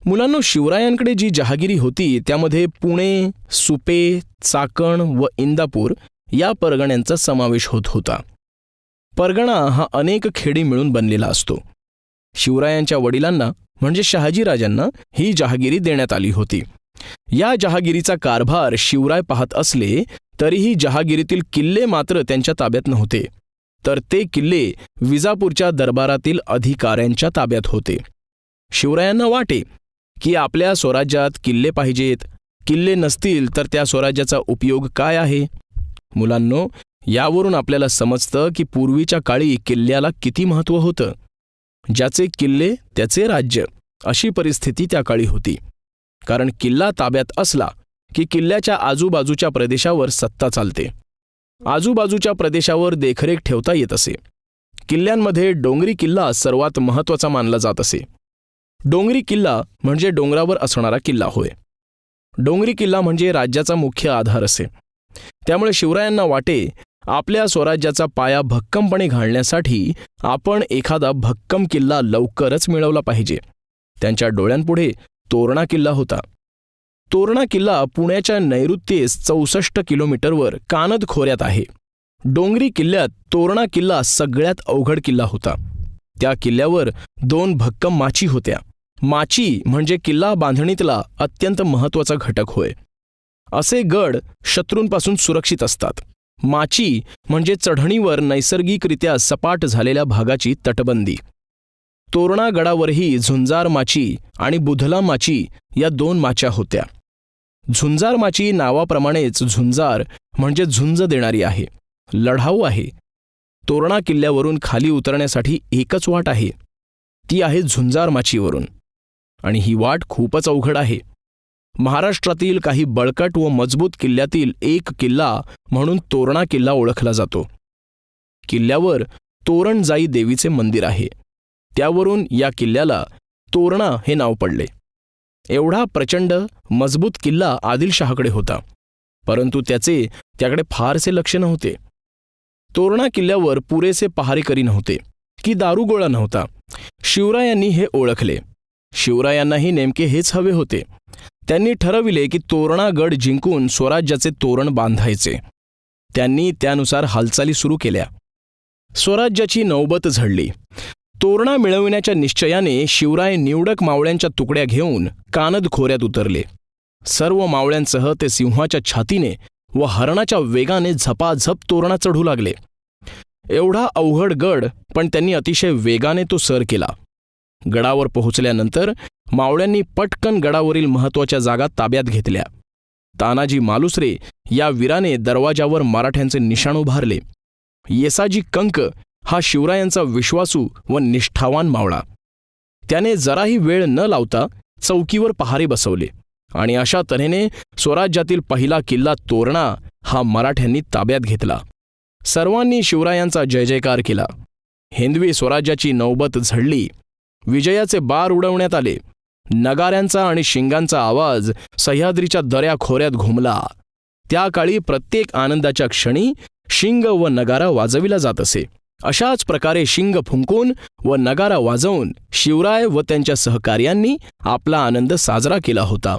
मुलांनो, शिवरायांकडे जी जहागिरी होती त्यामध्ये पुणे, सुपे, चाकण व इंदापूर या परगण्यांचा समावेश होत होता. परगणा हा अनेक खेडी मिळून बनलेला असतो. शिवरायांच्या वडिलांना म्हणजे शहाजीराजांना ही जहागिरी देण्यात आली होती. या जहागिरीचा कारभार शिवराय पाहत असले तरीही जहागिरीतील किल्ले मात्र त्यांच्या ताब्यात नव्हते, तर ते किल्ले विजापूरच्या दरबारातील अधिकाऱ्यांच्या ताब्यात होते. शिवरायांना वाटे की आपल्या स्वराज्यात किल्ले पाहिजेत, किल्ले नसतील तर त्या स्वराज्याचा उपयोग काय आहे. मुलांनो, यावरून आपल्याला समजतं की पूर्वीच्या काळी किल्ल्याला किती महत्त्व होतं. ज्याचे किल्ले त्याचे राज्य अशी परिस्थिती त्या काळी होती. कारण किल्ला ताब्यात असला की किल्ल्याच्या आजूबाजूच्या प्रदेशावर सत्ता चालते. आजूबाजूच्या प्रदेशावर देखरेख ठेवता येत असे. किल्ल्यांमध्ये डोंगरी किल्ला सर्वात महत्त्वाचा मानला जात असे. डोंगरी किल्ला म्हणजे डोंगरावर असणारा किल्ला होय. डोंगरी किल्ला म्हणजे राज्याचा मुख्य आधार असे. त्यामुळे शिवरायांना वाटे, आपल्या स्वराज्याचा पाया भक्कमपणे घालण्यासाठी आपण एखादा भक्कम किल्ला लवकरच मिळवला पाहिजे. त्यांच्या डोळ्यांपुढे तोरणा किल्ला होता. तोरणा किल्ला पुण्याच्या नैऋत्येस 64 किलोमीटरवर कानद खोऱ्यात आहे. डोंगरी किल्ल्यात तोरणा किल्ला सगळ्यात अवघड किल्ला होता. त्या किल्ल्यावर 2 भक्कम माची होत्या. माची म्हणजे किल्ला बांधणीतला अत्यंत महत्त्वाचा घटक होय. असे गड शत्रूंपासून सुरक्षित असतात. माची म्हणजे चढणीवर नैसर्गिकरित्या सपाट झालेल्या भागाची तटबंदी. तोरणा गडावरही झुंजार माची आणि बुधला माची या 2 माच्या होत्या. झुंजार माची नावाप्रमाणेच झुंजार म्हणजे झुंज देणारी आहे, लढाऊ आहे. तोरणा किल्ल्यावरून खाली उतरण्यासाठी एकच वाट आहे, ती आहे झुंजार माचीवरून. आणि ही वाट खूपच अवघड आहे. महाराष्ट्रातील काही बळकट व मजबूत किल्ल्यातील एक किल्ला म्हणून तोरणा किल्ला ओळखला जातो. किल्ल्यावर तोरणजाई देवीचे मंदिर आहे. त्यावरून या किल्ल्याला तोरणा हे नाव पडले. एवढा प्रचंड मजबूत किल्ला आदिलशहाकडे होता, परंतु त्याकडे फारसे लक्ष नव्हते. तोरणा किल्ल्यावर पुरेसे पहारेकरी नव्हते की दारुगोळा नव्हता. शिवरायांनी हे ओळखले. शिवरायांनाही नेमके हेच हवे होते. त्यांनी ठरविले की तोरणा गड जिंकून स्वराज्याचे तोरण बांधायचे. त्यांनी त्यानुसार हालचाली सुरू केल्या. स्वराज्याची नौबत झडली. तोरणा मिळविण्याच्या निश्चयाने शिवराय निवडक मावळ्यांच्या तुकड्या घेऊन कानद खोऱ्यात उतरले. सर्व मावळ्यांसह ते सिंहाच्या छातीने व हरणाच्या वेगाने झपाझप तोरणा चढू लागले. एवढा अवघड गड, पण त्यांनी अतिशय वेगाने तो सर केला. गडावर पोहोचल्यानंतर मावळ्यांनी पटकन गडावरील महत्त्वाच्या जागा ताब्यात घेतल्या. तानाजी मालुसरे या वीराने दरवाजावर मराठ्यांचे निशाण उभारले. येसाजी कंक हा शिवरायांचा विश्वासू व निष्ठावान मावळा. त्याने जराही वेळ न लावता चौकीवर पहारे बसवले आणि अशा तऱ्हेने स्वराज्यातील पहिला किल्ला तोरणा हा मराठ्यांनी ताब्यात घेतला. सर्वांनी शिवरायांचा जय जयकार केला. हिंदवी स्वराज्याची नौबत झडली. विजयाचे बार उडवण्यात आले. नगाऱ्यांचा आणि शिंगांचा आवाज सह्याद्रीच्या दऱ्या खोऱ्यात घुमला. त्या काळी प्रत्येक आनंदाच्या क्षणी शिंग व नगारा वाजविला जात असे. अशाच प्रकारे शिंग फुंकून व नगारा वाजवून शिवराय व त्यांच्या सहकार्यांनी आपला आनंद साजरा केला होता.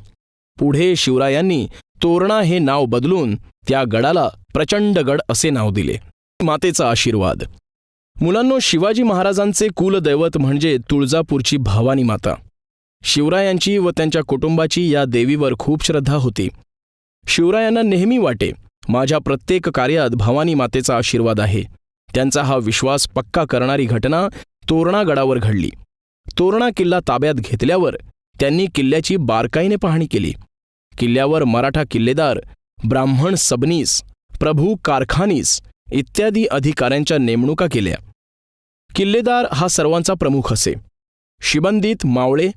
पुढे शिवरायांनी तोरणा हे नाव बदलून त्या गडाला प्रचंडगड असे नाव दिले. मातेचा आशीर्वाद. मुलांनो, शिवाजी महाराजांचे कुलदैवत म्हणजे तुळजापूरची भवानी माता. शिवरायांची व त्यांच्या कुटुंबाची या देवीवर खूप श्रद्धा होती. शिवरायांना नेहमी वाटे, माझ्या प्रत्येक कार्यात भवानी मातेचा आशीर्वाद आहे. त्यांचा हा विश्वास पक्का करणारी घटना तोरणा गडावर घडली. तोरणा किल्ला ताब्यात घेतल्यावर त्यांनी किल्ल्याची बारकाईने पाहणी केली. किल्ल्यावर मराठा किल्लेदार, ब्राह्मण सबनीस, प्रभू कारखानीस इत्यादी अधिकाऱ्यांच्या नेमणुका केल्या. किल्लेदार हा सर्वांचा प्रमुख असे. शिबंदित मावळे,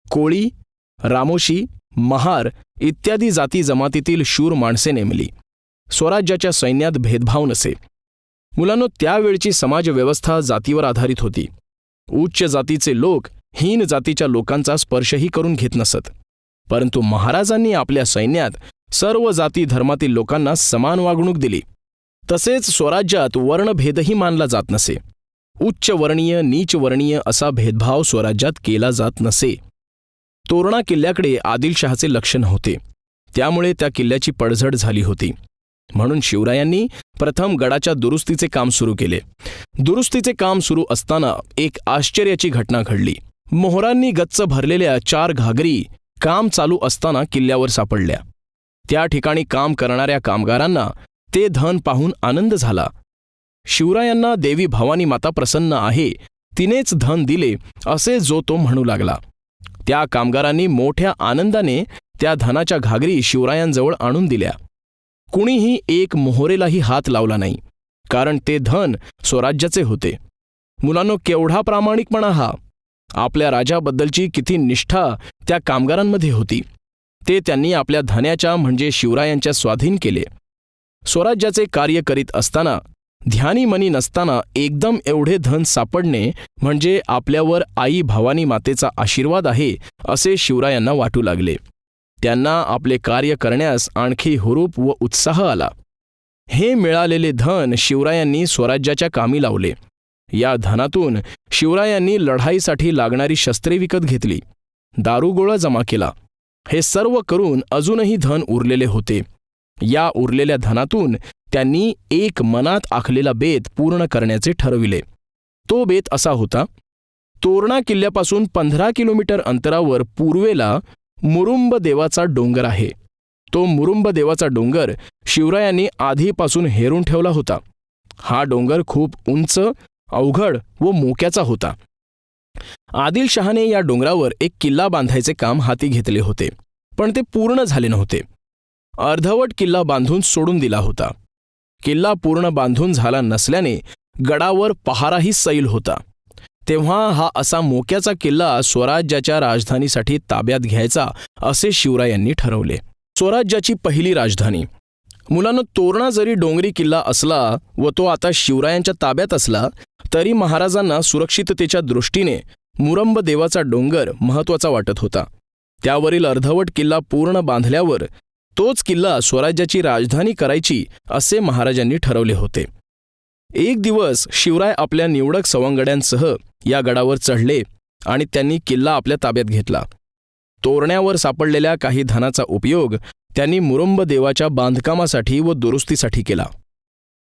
कोळी, रामोशी, महार इत्यादी जाती जमातीतील शूर माणसे नेमली. स्वराज्याच्या सैन्यात भेदभाव नसे. मुलांनो, त्यावेळची समाजव्यवस्था जातीवर आधारित होती. उच्च जातीचे लोक हीन जातीच्या लोकांचा स्पर्शही करून घेत नसत. परंतु महाराजांनी आपल्या सैन्यात सर्व जाती धर्मातील लोकांना समान वागणूक दिली. तसेच स्वराज्यात वर्णभेदही मानला जात नसे. उच्चवर्णीय नीचवर्णीय असा भेदभाव स्वराज्यात केला जात नसे. तोरणा किल्ल्याकडे आदिलशहाचे लक्ष नव्हते. त्यामुळे त्या किल्ल्याची पडझड झाली होती. म्हणून शिवरायांनी प्रथम गडाच्या दुरुस्तीचे काम सुरू केले. दुरुस्तीचे काम सुरू असताना एक आश्चर्याची घटना घडली. मोहरांनी गच्च भरलेल्या 4 घागरी काम चालू असताना किल्ल्यावर सापडल्या. त्या ठिकाणी काम करणाऱ्या कामगारांना ते धन पाहून आनंद झाला. शिवरायांना देवी भवानी माता प्रसन्न आहे, तिनेच धन दिले असे जो तो म्हणू लागला. त्या कामगारांनी मोठ्या आनंदाने त्या धनाच्या घागरी शिवरायांजवळ आणून दिल्या. कुणीही एक मोहरेलाही हात लावला नाही, कारण ते धन स्वराज्याचे होते. मुलांनो, केवढा प्रामाणिकपणा हा! आपल्या राजाबद्दलची किती निष्ठा त्या कामगारांमध्ये होती. ते त्यांनी आपल्या धन्याच्या म्हणजे शिवरायांच्या स्वाधीन केले. स्वराज्याचे कार्य करीत असताना, ध्यानी मनी नसताना एकदम एवढे धन सापडणे म्हणजे आपल्यावर आई भवानी मातेचा आशीर्वाद आहे असे शिवरायांना वाटू लागले. त्यांना आपले कार्य करण्यास आणखी हुरूप व उत्साह आला. हे मिळालेले धन शिवरायांनी स्वराज्याच्या कामी लावले. या धनातून शिवरायांनी लढाईसाठी लागणारी शस्त्रे विकत घेतली, दारुगोळा जमा केला. हे सर्व करून अजूनही धन उरलेले होते. या उरलेल्या धनातून त्यांनी एक मनात आखलेला बेत पूर्ण करण्याचे ठरविले. तो बेत असा होता: तोरणा किल्ल्यापासून 15 किलोमीटर अंतरावर पूर्वेला मुरुंब देवाचा डोंगर आहे. तो मुरुंब देवाचा डोंगर शिवरायांनी आधीपासून हेरून ठेवला होता. हा डोंगर खूप उंच, अवघड व मोक्याचा होता. आदिलशहाने या डोंगरावर एक किल्ला बांधायचे काम हाती घेतले होते, पण ते पूर्ण झाले नव्हते. अर्धवट किल्ला बांधून सोडून दिला होता. किल्ला पूर्ण बांधून झाला नसल्याने गडावर पहाराही सैल होता. तेव्हा हा असा मोक्याचा किल्ला स्वराज्याच्या राजधानीसाठी ताब्यात घ्यायचा असे शिवरायांनी ठरवले. स्वराज्याची पहिली राजधानी. मुलांनो, तोरणा जरी डोंगरी किल्ला असला व तो आता शिवरायांच्या ताब्यात असला तरी महाराजांना सुरक्षिततेच्या दृष्टीने मुरुंब देवाचा डोंगर महत्त्वाचा वाटत होता. त्यावरील अर्धवट किल्ला पूर्ण बांधल्यावर तोच किल्ला स्वराज्याची राजधानी करायची असे महाराजांनी ठरवले होते. एक दिवस शिवराय आपल्या निवडक सवंगड्यांसह या गडावर चढले आणि त्यांनी किल्ला आपल्या ताब्यात घेतला. तोरण्यावर सापडलेल्या काही धनाचा उपयोग त्यांनी मुरुंब देवाच्या बांधकामासाठी व दुरुस्तीसाठी केला.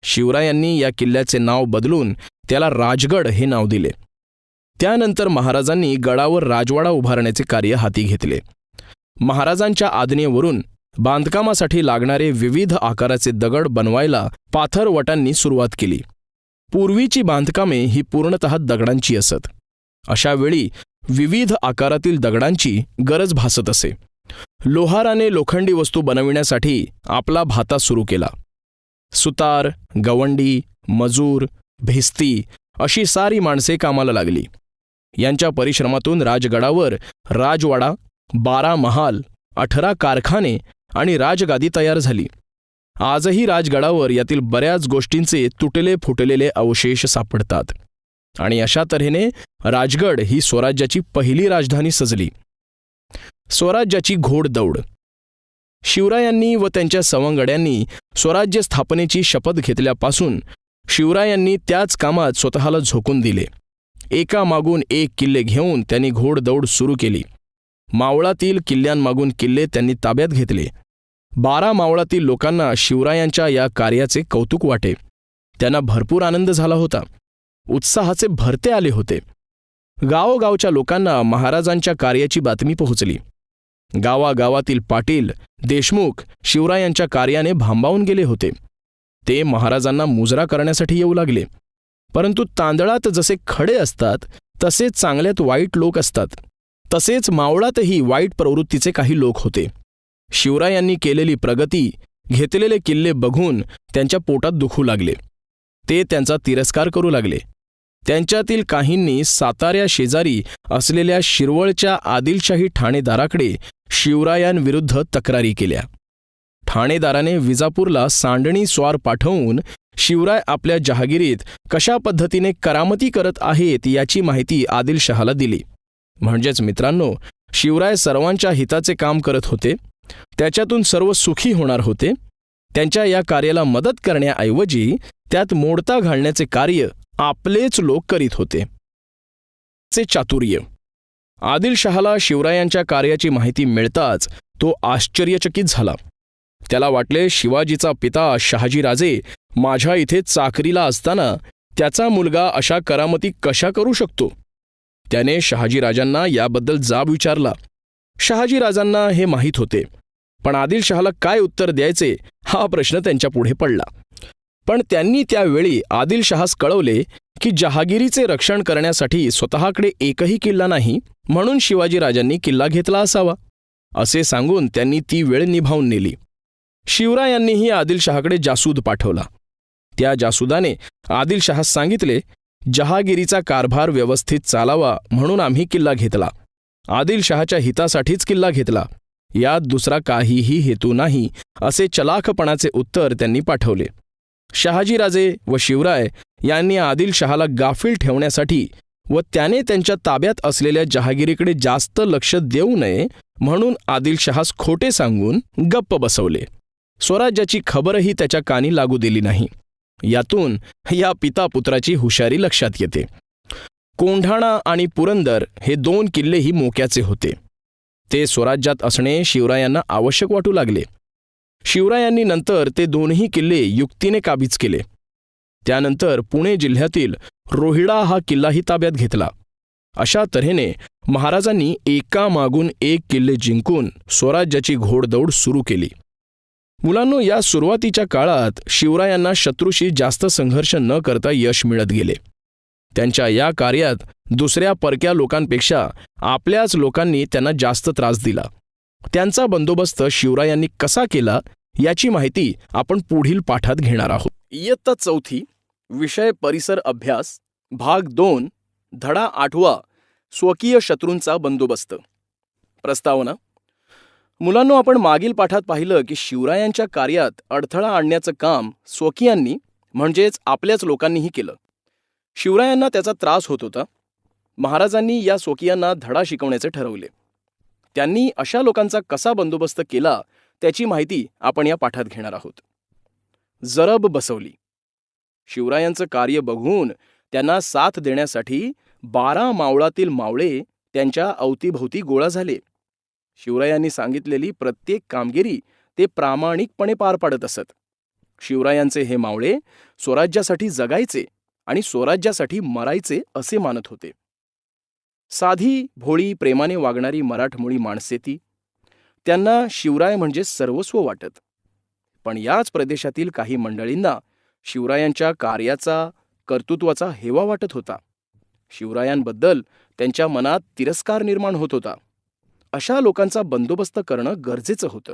शिवरायांनी या किल्ल्याचे नाव बदलून त्याला राजगड हे नाव दिले. त्यानंतर महाराजांनी गडावर राजवाडा उभारण्याचे कार्य हाती घेतले. महाराजांच्या आज्ञेवरून बांधकामासाठी लागणारे विविध आकाराचे दगड बनवायला पाथरवटांनी सुरुवात केली. पूर्वीची बांधकामे ही पूर्णतः दगडांची असत. अशा वेळी विविध आकारातील दगडांची गरज भासत असे. लोहाराने लोखंडी वस्तू बनविण्यासाठी आपला भाता सुरू केला. सुतार, गवंडी, मजूर, भिस्ती अशी सारी माणसे कामाला लागली. यांच्या परिश्रमातून राजगडावर राजवाडा, 12 महाल, 18 कारखाने आणि राजगादी तयार झाली. आजही राजगडावर यातील बऱ्याच गोष्टींचे तुटले फुटलेले अवशेष सापडतात. आणि अशा तऱ्हेने राजगड ही स्वराज्याची पहिली राजधानी सजली. स्वराज्याची घोडदौड. शिवरायांनी व त्यांच्या सवंगड्यांनी स्वराज्य स्थापनेची शपथ घेतल्यापासून शिवरायांनी त्याच कामात स्वतःला झोकून दिले. एकामागून एक किल्ले घेऊन त्यांनी घोडदौड सुरू केली. मावळातील किल्ल्यांमागून किल्ले त्यांनी ताब्यात घेतले. 12 मावळातील लोकांना शिवरायांच्या या कार्याचे कौतुक वाटे. त्यांना भरपूर आनंद झाला होता. उत्साहाचे भरते आले होते. गावोगावच्या लोकांना महाराजांच्या कार्याची बातमी पोहोचली. गावागावातील पाटील, देशमुख शिवरायांच्या कार्याने भांबावून गेले होते. ते महाराजांना मुजरा करण्यासाठी येऊ लागले. परंतु तांदळात जसे खडे असतात तसेच चांगल्यात वाईट लोक असतात. तसेच मावळातही वाईट प्रवृत्तीचे काही लोक होते. शिवरायांनी केलेली प्रगती, घेतलेले किल्ले बघून त्यांच्या पोटात दुखू लागले. ते त्यांचा तिरस्कार करू लागले. त्यांच्यातील काहींनी साताऱ्या शेजारी असलेल्या शिरवळच्या आदिलशाही ठाणेदाराकडे शिवरायांविरुद्ध तक्रारी केल्या. ठाणेदाराने विजापूरला सांडणी स्वार पाठवून शिवराय आपल्या जहागिरीत कशा पद्धतीने करामती करत आहेत याची माहिती आदिलशहाला दिली. म्हणजेच मित्रांनो, शिवराय सर्वांच्या हिताचे काम करत होते. त्याच्यातून सर्व सुखी होणार होते. त्यांच्या या कार्याला मदत करण्याऐवजी त्यात मोडता घालण्याचे कार्य आपलेच लोक करीत होते. चे चातुर्य. आदिलशहाला शिवरायांच्या कार्याची माहिती मिळताच तो आश्चर्यचकित झाला. त्याला वाटले, शिवाजीचा पिता शहाजीराजे माझ्या इथे चाकरीला असताना त्याचा मुलगा अशा करामती कशा करू शकतो. त्याने शहाजीराजांना याबद्दल जाब विचारला. शहाजीराजांना हे माहीत होते, पण आदिलशहाला काय उत्तर द्यायचे हा प्रश्न त्यांच्या पुढे पडला. पण त्यांनी त्यावेळी आदिलशहास कळवले की जहागिरीचे रक्षण करण्यासाठी स्वतःकडे एकही किल्ला नाही, म्हणून शिवाजीराजांनी किल्ला घेतला असावा असे सांगून त्यांनी ती वेळ निभावून नेली. शिवरायांनीही आदिलशहाकडे जासूद पाठवला. त्या जासूदाने आदिलशहास सांगितले जहागिरीचा कारभार व्यवस्थित चालावा म्हणून आम्ही किल्ला घेतला. आदिलशहाच्या हितासाठीच किल्ला घेतला. यात दुसरा काहीही हेतू नाही, असे चलाखपणाचे उत्तर त्यांनी पाठवले. शहाजीराजे व शिवराय यांनी आदिलशहाला गाफील ठेवण्यासाठी व त्याने त्यांच्या ताब्यात असलेल्या जहागिरीकडे जास्त लक्ष देऊ नये म्हणून आदिलशहास खोटे सांगून गप्प बसवले. स्वराज्याची खबरही त्याच्या कानी लागू दिली नाही. यातून या पितापुत्राची हुशारी लक्षात येते. कोंढाणा आणि पुरंदर हे 2 किल्लेही मोक्याचे होते. ते स्वराज्यात असणे शिवरायांना आवश्यक वाटू लागले. शिवरायांनी नंतर ते 2ही किल्ले युक्तीने काबीज केले. त्यानंतर पुणे जिल्ह्यातील रोहिडा हा किल्लाही ताब्यात घेतला. अशा तऱ्हेने महाराजांनी एकामागून एक किल्ले जिंकून स्वराज्याची घोडदौड सुरू केली. मुलांनो, या सुरुवातीच्या काळात शिवरायांना शत्रूशी जास्त संघर्ष न करता यश मिळत गेले. त्यांच्या या कार्यात दुसऱ्या परक्या लोकांपेक्षा आपल्याच लोकांनी त्यांना जास्त त्रास दिला. त्यांचा बंदोबस्त शिवरायांनी कसा केला याची माहिती आपण पुढील पाठात घेणार आहोत. इयत्ता 4 विषय परिसर अभ्यास भाग 2 धडा 8 स्वकीय शत्रूंचा बंदोबस्त. प्रस्तावना. मुलांनो, आपण मागील पाठात पाहिलं की शिवरायांच्या कार्यात अडथळा आणण्याचं काम स्वकीयांनी म्हणजेच आपल्याच लोकांनीही केलं. शिवरायांना त्याचा त्रास होत होता. महाराजांनी या स्वकीयांना धडा शिकवण्याचे ठरवले. त्यांनी अशा लोकांचा कसा बंदोबस्त केला त्याची माहिती आपण या पाठात घेणार आहोत. जरब बसवली. शिवरायांचं कार्य बघून त्यांना साथ देण्यासाठी 12 मावळातील मावळे त्यांच्या अवतीभोवती गोळा झाले. शिवरायांनी सांगितलेली प्रत्येक कामगिरी ते प्रामाणिकपणे पार पाडत असत. शिवरायांचे हे मावळे स्वराज्यासाठी जगायचे आणि स्वराज्यासाठी मरायचे असे मानत होते. साधी भोळी प्रेमाने वागणारी मराठमोळी माणसे ती. त्यांना शिवराय म्हणजे सर्वस्व वाटत. पण याच प्रदेशातील काही मंडळींना शिवरायांच्या कार्याचा कर्तृत्वाचा हेवा वाटत होता. शिवरायांबद्दल त्यांच्या मनात तिरस्कार निर्माण होत होता. अशा लोकांचा बंदोबस्त करणं गरजेचं होतं.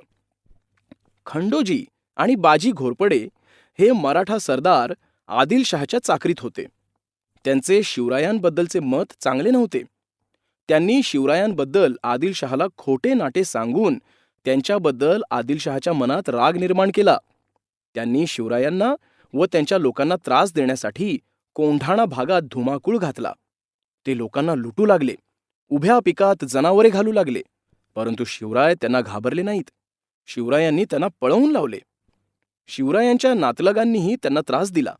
खंडोजी आणि बाजी घोरपडे हे मराठा सरदार आदिलशहाच्या चाकरीत होते. त्यांचे शिवरायांबद्दलचे मत चांगले नव्हते. त्यांनी शिवरायांबद्दल आदिलशहाला खोटे नाटे सांगून त्यांच्याबद्दल आदिलशहाच्या मनात राग निर्माण केला. त्यांनी शिवरायांना व त्यांच्या लोकांना त्रास देण्यासाठी कोंढाणा भागात धुमाकूळ घातला. ते लोकांना लुटू लागले. उभ्या पिकात जनावरे घालू लागले. परंतु शिवराय त्यांना घाबरले नाहीत. शिवरायांनी त्यांना पळवून लावले. शिवरायांच्या नातलगांनीही त्यांना त्रास दिला.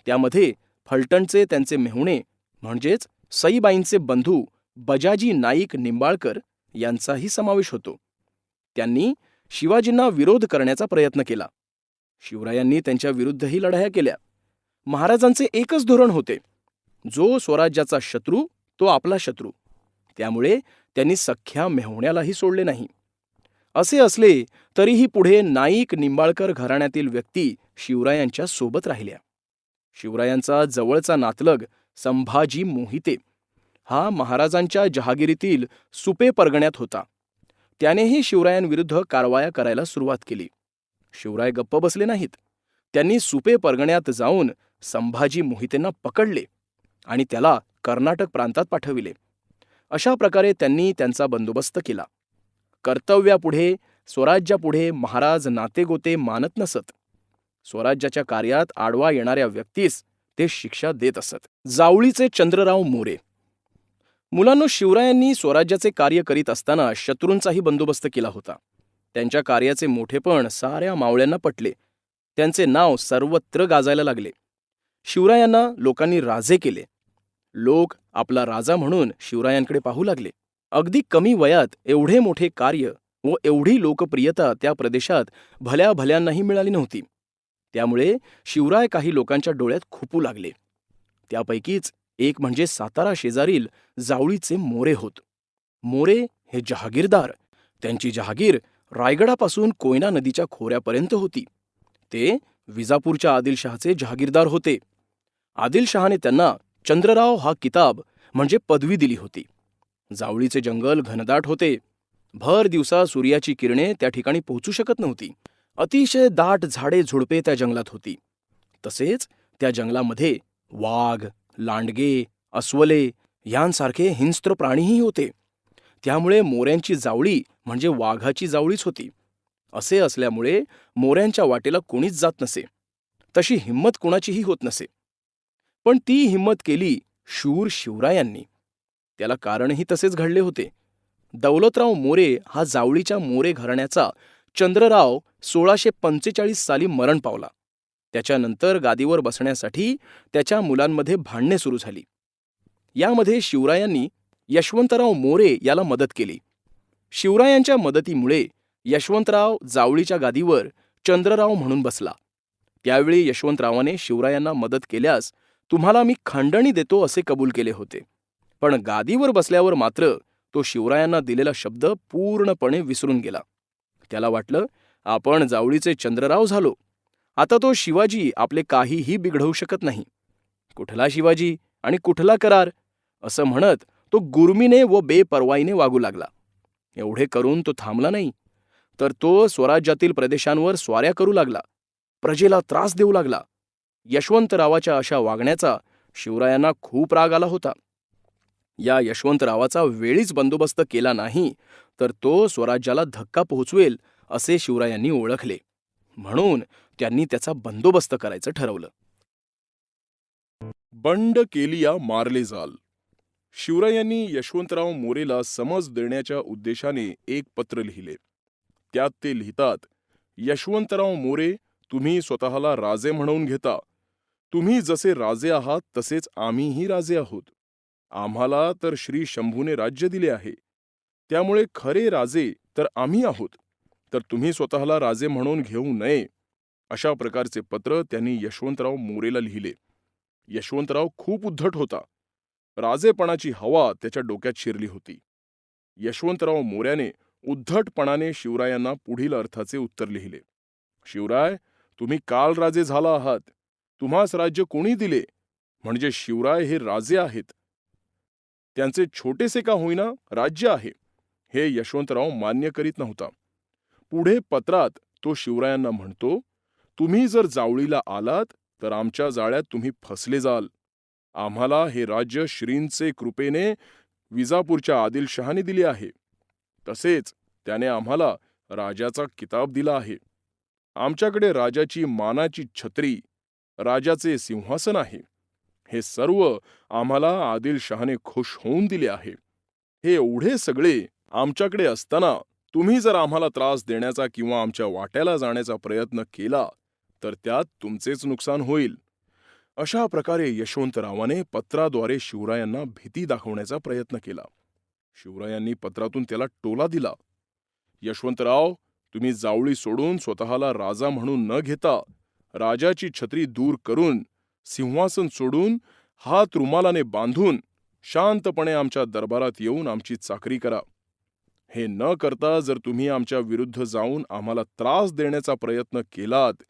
त्यामध्ये फलटणचे त्यांचे मेहुणे म्हणजेच सईबाईंचे बंधू बजाजी नाईक निंबाळकर यांचाही समावेश होतो. त्यांनी शिवाजींना विरोध करण्याचा प्रयत्न केला. शिवरायांनी त्यांच्या विरुद्धही लढाया केल्या. महाराजांचे एकच धोरण होते, जो स्वराज्याचा शत्रू तो आपला शत्रू. त्यामुळे त्यांनी सख्ख्या मेहुण्यालाही सोडले नाही. असे असले तरीही पुढे नाईक निंबाळकर घराण्यातील व्यक्ती शिवरायांच्या सोबत राहिल्या. शिवरायांचा जवळचा नातलग संभाजी मोहिते हा महाराजांच्या जहागिरीतील सुपे परगण्यात होता. त्यानेही शिवरायांविरुद्ध कारवाया करायला सुरुवात केली. शिवराय गप्प बसले नाहीत. त्यांनी सुपे परगण्यात जाऊन संभाजी मोहितेंना पकडले आणि त्याला कर्नाटक प्रांतात पाठविले. अशा प्रकारे त्यांनी त्यांचा बंदोबस्त केला. कर्तव्यापुढे स्वराज्यापुढे महाराज नातेगोते मानत नसत. स्वराज्याच्या कार्यात आडवा येणाऱ्या व्यक्तीस ते शिक्षा देत असत. जावळीचे चंद्रराव मोरे. मुलांनो, शिवरायांनी स्वराज्याचे कार्य करीत असताना शत्रूंचाही बंदोबस्त केला होता. त्यांच्या कार्याचे मोठेपण साऱ्या मावळ्यांना पटले. त्यांचे नाव सर्वत्र गाजायला लागले. शिवरायांना लोकांनी राजे केले. लोक आपला राजा म्हणून शिवरायांकडे पाहू लागले. अगदी कमी वयात एवढे मोठे कार्य व एवढी लोकप्रियता त्या प्रदेशात भल्या भल्यांनाही मिळाली नव्हती. त्यामुळे शिवराय काही लोकांच्या डोळ्यात खुपू लागले. त्यापैकीच एक म्हणजे सातारा शेजारील जावळीचे मोरे होत. मोरे हे जहागीरदार. त्यांची जहागीर रायगडापासून कोयना नदीच्या खोऱ्यापर्यंत होती. ते विजापूरच्या आदिलशहाचे जहागीरदार होते. आदिलशहाने त्यांना चंद्रराव हा किताब म्हणजे पदवी दिली होती. जावळीचे जंगल घनदाट होते. भर दिवसा सूर्याची किरणे त्या ठिकाणी पोहोचू शकत नव्हती. अतिशय दाट झाडे झुडपे त्या जंगलात होती. तसेच त्या जंगलामध्ये वाघ, लांडगे, अस्वले यांसारखे हिंस्त्र प्राणीही होते. त्यामुळे मोऱ्यांची जावळी म्हणजे वाघाची जावळीच होती. असे असल्यामुळे मोऱ्यांच्या वाटेला कोणीच जात नसे. तशी हिंमत कोणाचीही होत नसे. पण ती हिंमत केली शूर शिवरायांनी. त्याला कारणही तसेच घडले होते. दौलतराव मोरे हा जावळीच्या मोरे घराण्याचा चंद्रराव 1645 साली मरण पावला. त्याच्यानंतर गादीवर बसण्यासाठी त्याच्या मुलांमध्ये भांडणे सुरू झाली. यामध्ये शिवरायांनी यशवंतराव मोरे याला मदत केली. शिवरायांच्या मदतीमुळे यशवंतराव जावळीच्या गादीवर चंद्रराव म्हणून बसला. त्यावेळी यशवंतरावाने शिवरायांना मदत केल्यास तुम्हाला मी खंडणी देतो असे कबूल केले होते. पण गादीवर बसल्यावर मात्र तो शिवरायांना दिलेला शब्द पूर्णपणे विसरून गेला. त्याला वाटलं आपण जावळीचे चंद्रराव झालो, आता तो शिवाजी आपले काहीही बिघडवू शकत नाही. कुठला शिवाजी आणि कुठला करार असं म्हणत तो गुरमीने व बेपर्वाईने वागू लागला. एवढे करून तो थांबला नाही, तर तो स्वराज्यातील प्रदेशांवर स्वाऱ्या करू लागला. प्रजेला त्रास देऊ लागला. यशवंतरावाच्या अशा वागण्याचा शिवरायांना खूप राग आला होता. या यशवंतरावाचा वेळीच बंदोबस्त केला नाही तर तो स्वराज्याला धक्का पोहोचवेल असे शिवरायांनी ओळखले. म्हणून त्यांनी त्याचा बंदोबस्त करायचं ठरवलं. बंड केलिया मारले जाल. शिवरायांनी यशवंतराव मोरेला समज देण्याच्या उद्देशाने एक पत्र लिहिले. त्यात ते लिहितात, यशवंतराव मोरे, तुम्ही स्वतःला राजे म्हणवून घेता. तुम्ही जसे राजे आहात तसेच आम्हीही राजे आहोत. आम्हाला तर श्री शंभूने राज्य दिले आहे. त्यामुळे खरे राजे तर आम्ही आहोत. तर तुम्ही स्वतःला राजे म्हणून घेऊ नये. अशा प्रकारचे पत्र त्यांनी यशवंतराव मोरेला लिहिले. यशवंतराव खूप उद्धट होता. राजेपणाची हवा त्याच्या डोक्यात शिरली होती. यशवंतराव मोऱ्याने उद्धटपणाने शिवरायांना पुढील अर्थाचे उत्तर लिहिले. शिवराय, तुम्ही काल राजे झाला आहात. तुम्हास राज्य कोणी दिले? म्हणजे शिवराय हे राजे आहेत. त्यांचे छोटेसे का होईना राज्य आहे. हे यशवंतराव मान्य करीत नव्हता. पुढे पत्रात तो शिवरायांना म्हणतो, तुम्ही जर जावळीला आलात तर आमच्या जाळ्यात तुम्ही फसले जाल. आम्हाला हे राज्य श्रींचे कृपेने विजापूरच्या आदिलशहाने दिले आहे. तसेच त्याने आम्हाला राजाचा किताब दिला आहे. आमच्याकडे राजाची मानाची छत्री, राजाचे सिंहासन आहे. हे सर्व आम्हाला आदिलशहाने खुश होऊन दिले आहे. हे एवढे सगळे आमच्याकडे असताना तुम्ही जर आम्हाला त्रास देण्याचा किंवा आमच्या वाट्याला जाण्याचा प्रयत्न केला तर त्यात तुमचेच नुकसान होईल. अशा प्रकारे यशवंतरावाने पत्राद्वारे शिवरायांना भीती दाखवण्याचा प्रयत्न केला. शिवरायांनी पत्रातून त्याला टोला दिला. यशवंतराव, तुम्ही जावळी सोडून स्वतःला राजा म्हणून न घेता राजाची छत्री दूर करून, सिंहासन सोडून, हात रुमालाने बांधून शांतपणे आमच्या दरबारात येऊन आमची चाकरी करा. हे न करता जर तुम्ही आमच्या विरुद्ध जाऊन आम्हाला त्रास देण्याचा प्रयत्न केलात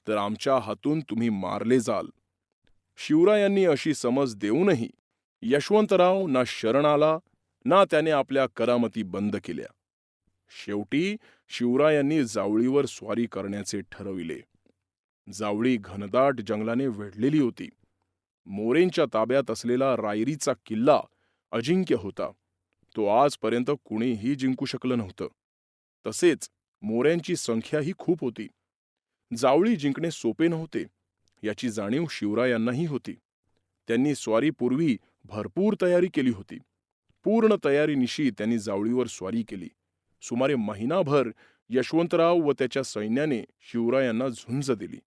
तर आमच्या हातून तुम्ही मारले जाल. शिवरायांनी अशी समज देऊनही यशवंतराव ना शरण आला ना त्याने आपल्या करामती बंद केल्या. शेवटी शिवरायांनी जावळीवर स्वारी करण्याचे ठरविले. जावळी घनदाट जंगलाने वेढलेली होती. मोरेंच्या ताब्यात असलेला रायरीचा किल्ला अजिंक्य होता. तो आजपर्यंत कुणीही जिंकू शकलं नव्हतं. तसेच मोऱ्यांची संख्याही खूप होती. जावळी जिंकणे सोपे नव्हते याची जाणीव शिवरायांनाही होती. त्यांनी स्वारीपूर्वी भरपूर तयारी केली होती. पूर्ण तयारीनिशी त्यांनी जावळीवर स्वारी केली. सुमारे महिनाभर यशवंतराव व त्याच्या सैन्याने शिवरायांना झुंज दिली.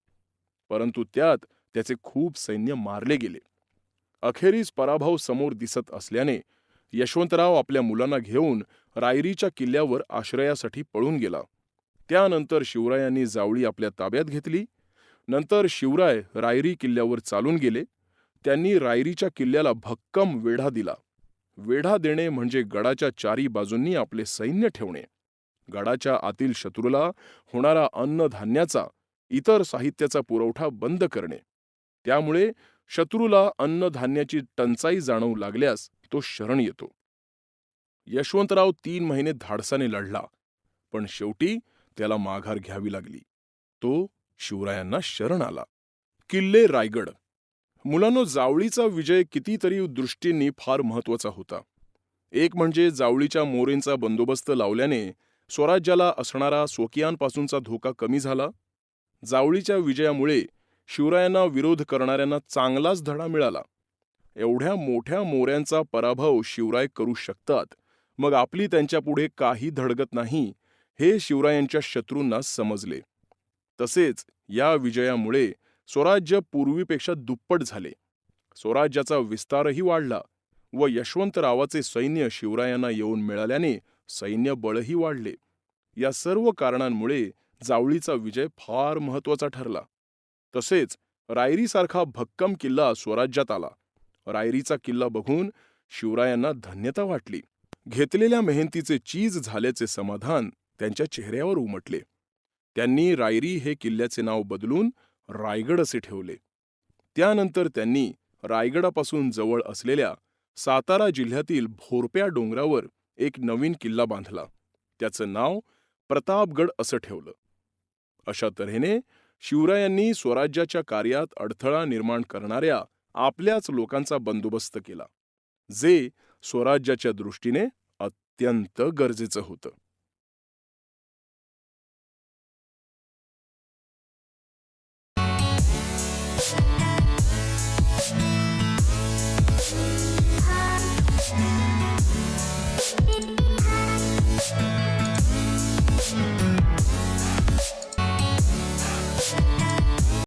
परंतु त्यात त्याचे खूप सैन्य मारले गेले. अखेरीस पराभव समोर दिसत असल्याने यशवंतराव आपल्या मुलांना घेऊन रायरीच्या किल्ल्यावर आश्रयासाठी पळून गेला. त्यानंतर शिवरायांनी जावळी आपल्या ताब्यात घेतली. नंतर शिवराय रायरी किल्ल्यावर चालून गेले. त्यांनी रायरीच्या किल्ल्याला भक्कम वेढा दिला. वेढा देणे म्हणजे गडाच्या चारी बाजूंनी आपले सैन्य ठेवणे. गडाच्या आतील शत्रूला होणारा अन्नधान्याचा, इतर साहित्याचा पुरवठा बंद करणे. त्यामुळे शत्रूला अन्नधान्याची टंचाई जाणवू लागल्यास तो शरण येतो. यशवंतराव 3 महिने धाडसाने लढला, पण शेवटी त्याला माघार घ्यावी लागली. तो शिवरायांना शरण आला. किल्ले रायगड. मुलांनो, जावळीचा विजय कितीतरी दृष्टींनी फार महत्वाचा होता. एक म्हणजे जावळीच्या मोरेंचा बंदोबस्त लावल्याने स्वराज्याला असणारा स्वकीयांपासूनचा धोका कमी झाला. जावळीच्या विजयामुळे शिवरायांना विरोध करणाऱ्यांना चांगलाच धडा मिळाला. एवढ्या मोठ्या मोऱ्यांचा पराभव शिवराय करू शकतात, मग आपली त्यांच्यापुढे काही धडगत नाही, हे शिवरायांच्या शत्रूंना समजले. तसेच या विजयामुळे स्वराज्य पूर्वीपेक्षा दुप्पट झाले. स्वराज्याचा विस्तारही वाढला व यशवंतरावाचे सैन्य शिवरायांना येऊन मिळाल्याने सैन्य बळही वाढले. या सर्व कारणांमुळे जावळीचा विजय फार महत्वाचा ठरला. तसेच रायरीसारखा भक्कम किल्ला स्वराज्यात आला. रायरीचा किल्ला बघून शिवरायांना धन्यता वाटली. घेतलेल्या मेहनतीचे चीज झाल्याचे समाधान त्यांच्या चेहऱ्यावर उमटले. त्यांनी रायरी हे किल्ल्याचे नाव बदलून रायगड असे ठेवले. त्यानंतर त्यांनी रायगडापासून जवळ असलेल्या सातारा जिल्ह्यातील भोरप्या डोंगरावर एक नवीन किल्ला बांधला. त्याचं नाव प्रतापगड असं ठेवलं. अशा तऱ्हेने शिवरायांनी स्वराज्याच्या कार्यात अडथळा निर्माण करणाऱ्या आपल्याच लोकांचा बंदोबस्त केला, जे स्वराज्याच्या दृष्टीने अत्यंत गरजेचं होतं.